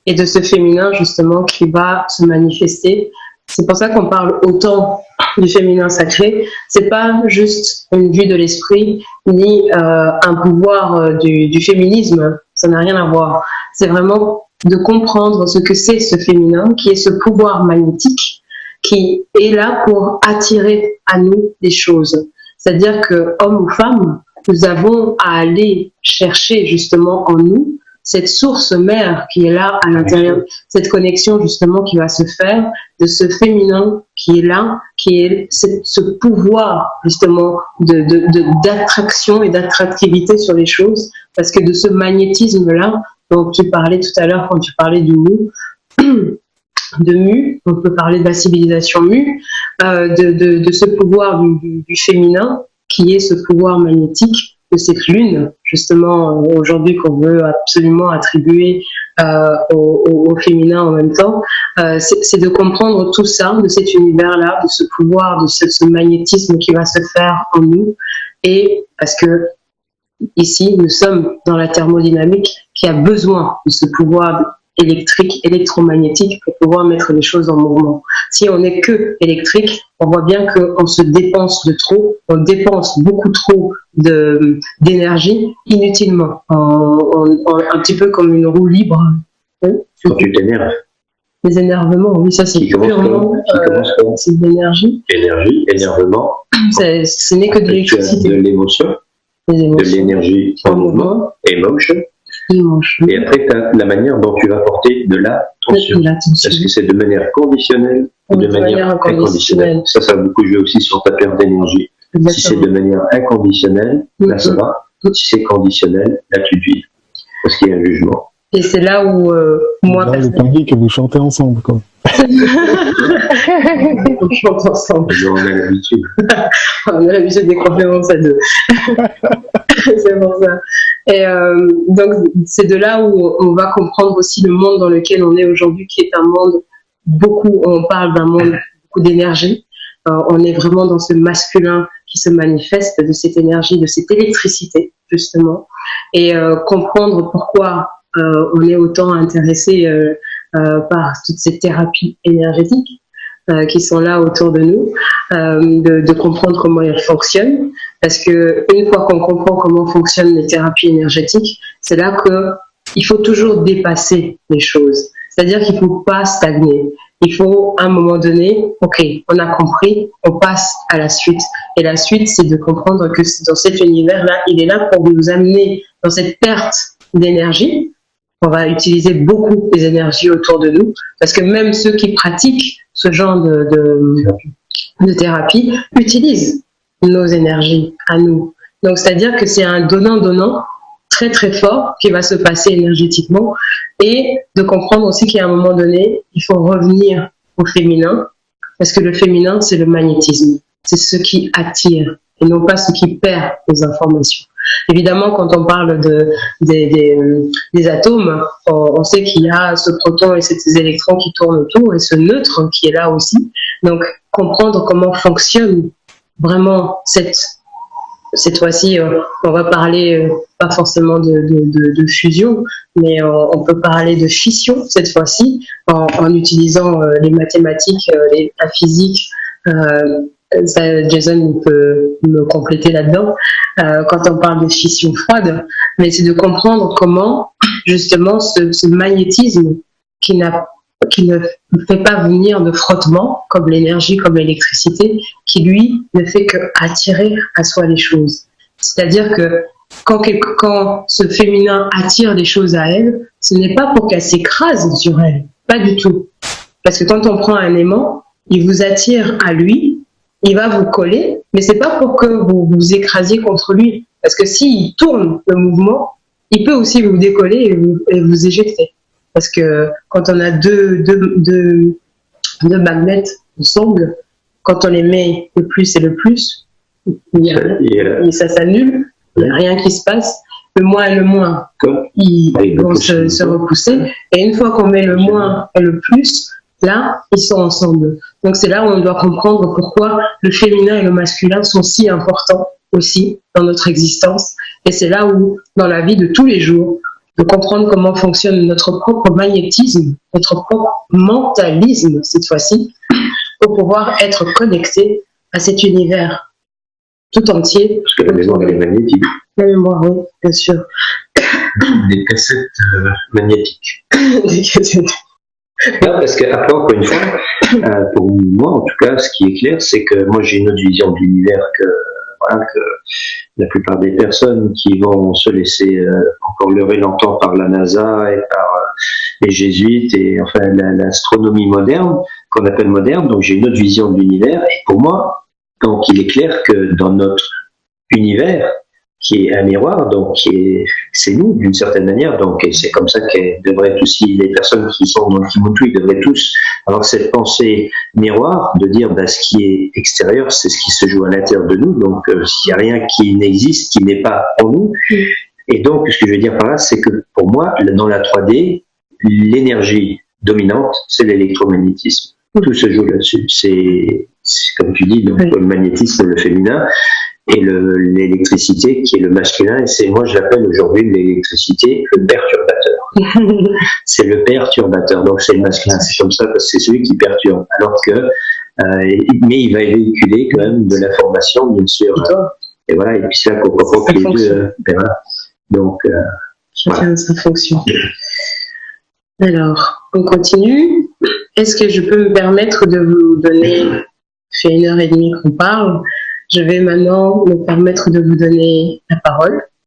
Et de ce féminin, justement, qui va se manifester. C'est pour ça qu'on parle autant du féminin sacré. C'est pas juste une vue de l'esprit, ni un pouvoir du féminisme. Ça n'a rien à voir. C'est vraiment de comprendre ce que c'est ce féminin, qui est ce pouvoir magnétique, qui est là pour attirer à nous des choses. C'est-à-dire que, homme ou femme, nous avons à aller chercher justement en nous cette source mère qui est là à l'intérieur, cette connexion justement qui va se faire de ce féminin qui est là, qui est ce pouvoir justement d'attraction et d'attractivité sur les choses, parce que de ce magnétisme-là, dont tu parlais tout à l'heure quand tu parlais du mu, de mu, on peut parler de la civilisation mu, de ce pouvoir du féminin qui est ce pouvoir magnétique de cette lune, justement, aujourd'hui qu'on veut absolument attribuer au féminin en même temps, c'est de comprendre tout ça, de cet univers-là, de ce pouvoir, de ce magnétisme qui va se faire en nous, et parce que ici, nous sommes dans la thermodynamique qui a besoin de ce pouvoir électrique, électromagnétique pour pouvoir mettre les choses en mouvement. Si on n'est que électrique, on voit bien qu'on se dépense de trop, on dépense beaucoup trop d'énergie inutilement, un petit peu comme une roue libre. Quand tu t'énerves. Les énervements, oui, ça c'est purement c'est de l'énergie. Énergie, énervement. Ce n'est que de l'électricité. De l'émotion, de l'énergie en mouvement, emotion. Et après, tu as la manière dont tu vas porter de l'attention. Est-ce que c'est de manière conditionnelle ou de manière inconditionnelle? Ça va beaucoup jouer aussi sur ta perte d'énergie. Si c'est de manière inconditionnelle, là ça va. Si c'est conditionnel, là tu te vides. Parce qu'il y a un jugement. Et c'est là où moi... Là, le temps que vous chantez ensemble, quoi. On chante ensemble. On a l'habitude. On a l'habitude des conférences à deux. C'est pour ça. Et donc, c'est de là où on va comprendre aussi le monde dans lequel on est aujourd'hui, qui est un monde on parle d'un monde beaucoup d'énergie. On est vraiment dans ce masculin qui se manifeste, de cette énergie, de cette électricité, justement. Et comprendre pourquoi on est autant intéressé par toutes ces thérapies énergétiques qui sont là autour de nous, de comprendre comment elles fonctionnent, parce que une fois qu'on comprend comment fonctionnent les thérapies énergétiques, c'est là qu'il faut toujours dépasser les choses. C'est-à-dire qu'il ne faut pas stagner. Il faut, à un moment donné, ok, on a compris, on passe à la suite. Et la suite, c'est de comprendre que dans cet univers-là, il est là pour nous amener dans cette perte d'énergie. On va utiliser beaucoup les énergies autour de nous, parce que même ceux qui pratiquent ce genre de thérapie utilisent nos énergies à nous. Donc, c'est-à-dire que c'est un donnant-donnant très très fort qui va se passer énergétiquement, et de comprendre aussi qu'à un moment donné, il faut revenir au féminin, parce que le féminin, c'est le magnétisme. C'est ce qui attire, et non pas ce qui perd les informations. Évidemment, quand on parle des atomes, on sait qu'il y a ce proton et ces électrons qui tournent autour, et ce neutre qui est là aussi. Donc, comprendre comment fonctionne vraiment cette fois-ci, on va parler pas forcément de fusion, mais on peut parler de fission cette fois-ci, en utilisant les mathématiques, la physique. Jason peut me compléter là-dedans quand on parle de fission froide, mais c'est de comprendre comment justement ce magnétisme qui ne fait pas venir de frottement comme l'énergie, comme l'électricité, qui lui ne fait que attirer à soi les choses. C'est-à-dire que quand ce féminin attire des choses à elle, ce n'est pas pour qu'elle s'écrase sur elle, pas du tout. Parce que quand on prend un aimant, il vous attire à lui, il va vous coller, mais c'est pas pour que vous vous écrasiez contre lui. Parce que s'il tourne le mouvement, il peut aussi vous décoller et vous éjecter. Parce que quand on a deux magnets ensemble, quand on les met le plus et le plus, et ça s'annule, il n'y a rien qui se passe. Le moins et le moins, ils vont se repousser. Et une fois qu'on met le moins et le plus, là, ils sont ensemble. Donc c'est là où on doit comprendre pourquoi le féminin et le masculin sont si importants aussi dans notre existence. Et c'est là où, dans la vie de tous les jours, de comprendre comment fonctionne notre propre magnétisme, notre propre mentalisme, cette fois-ci, pour pouvoir être connecté à cet univers tout entier. Parce que la mémoire, elle est magnétique. La mémoire, oui, bien sûr. Des cassettes magnétiques. Des cassettes. Non, parce qu'après, encore une fois, pour moi, en tout cas, ce qui est clair, c'est que moi, j'ai une autre vision de l'univers que la plupart des personnes qui vont se laisser encore leurrer longtemps par la NASA et par les jésuites et enfin l'astronomie moderne, qu'on appelle moderne. Donc, j'ai une autre vision de l'univers. Et pour moi, donc, il est clair que dans notre univers, qui est un miroir, donc c'est nous d'une certaine manière, donc et c'est comme ça qu'elles devraient aussi, les personnes qui sont dans le Kimotu, ils devraient tous avoir cette pensée miroir, de dire ce qui est extérieur, c'est ce qui se joue à l'intérieur de nous, donc s'il n'y a rien qui n'existe, qui n'est pas en nous, et donc ce que je veux dire par là, c'est que pour moi, dans la 3D, l'énergie dominante, c'est l'électromagnétisme. Tout se joue là-dessus, c'est comme tu dis, donc le magnétisme, le féminin, et l'électricité qui est le masculin, et c'est, moi je l'appelle aujourd'hui l'électricité le perturbateur. C'est le perturbateur, donc c'est le masculin, c'est comme ça parce que c'est celui qui perturbe, alors que mais il va véhiculer quand même de l'information, bien sûr, et voilà, et puis c'est là qu'on comprend que les deux, voilà. Donc chacun sa fonction. Alors, on continue. Est-ce que je peux me permettre de vous donner, fait 1h30 qu'on parle, je vais maintenant me permettre de vous donner la parole.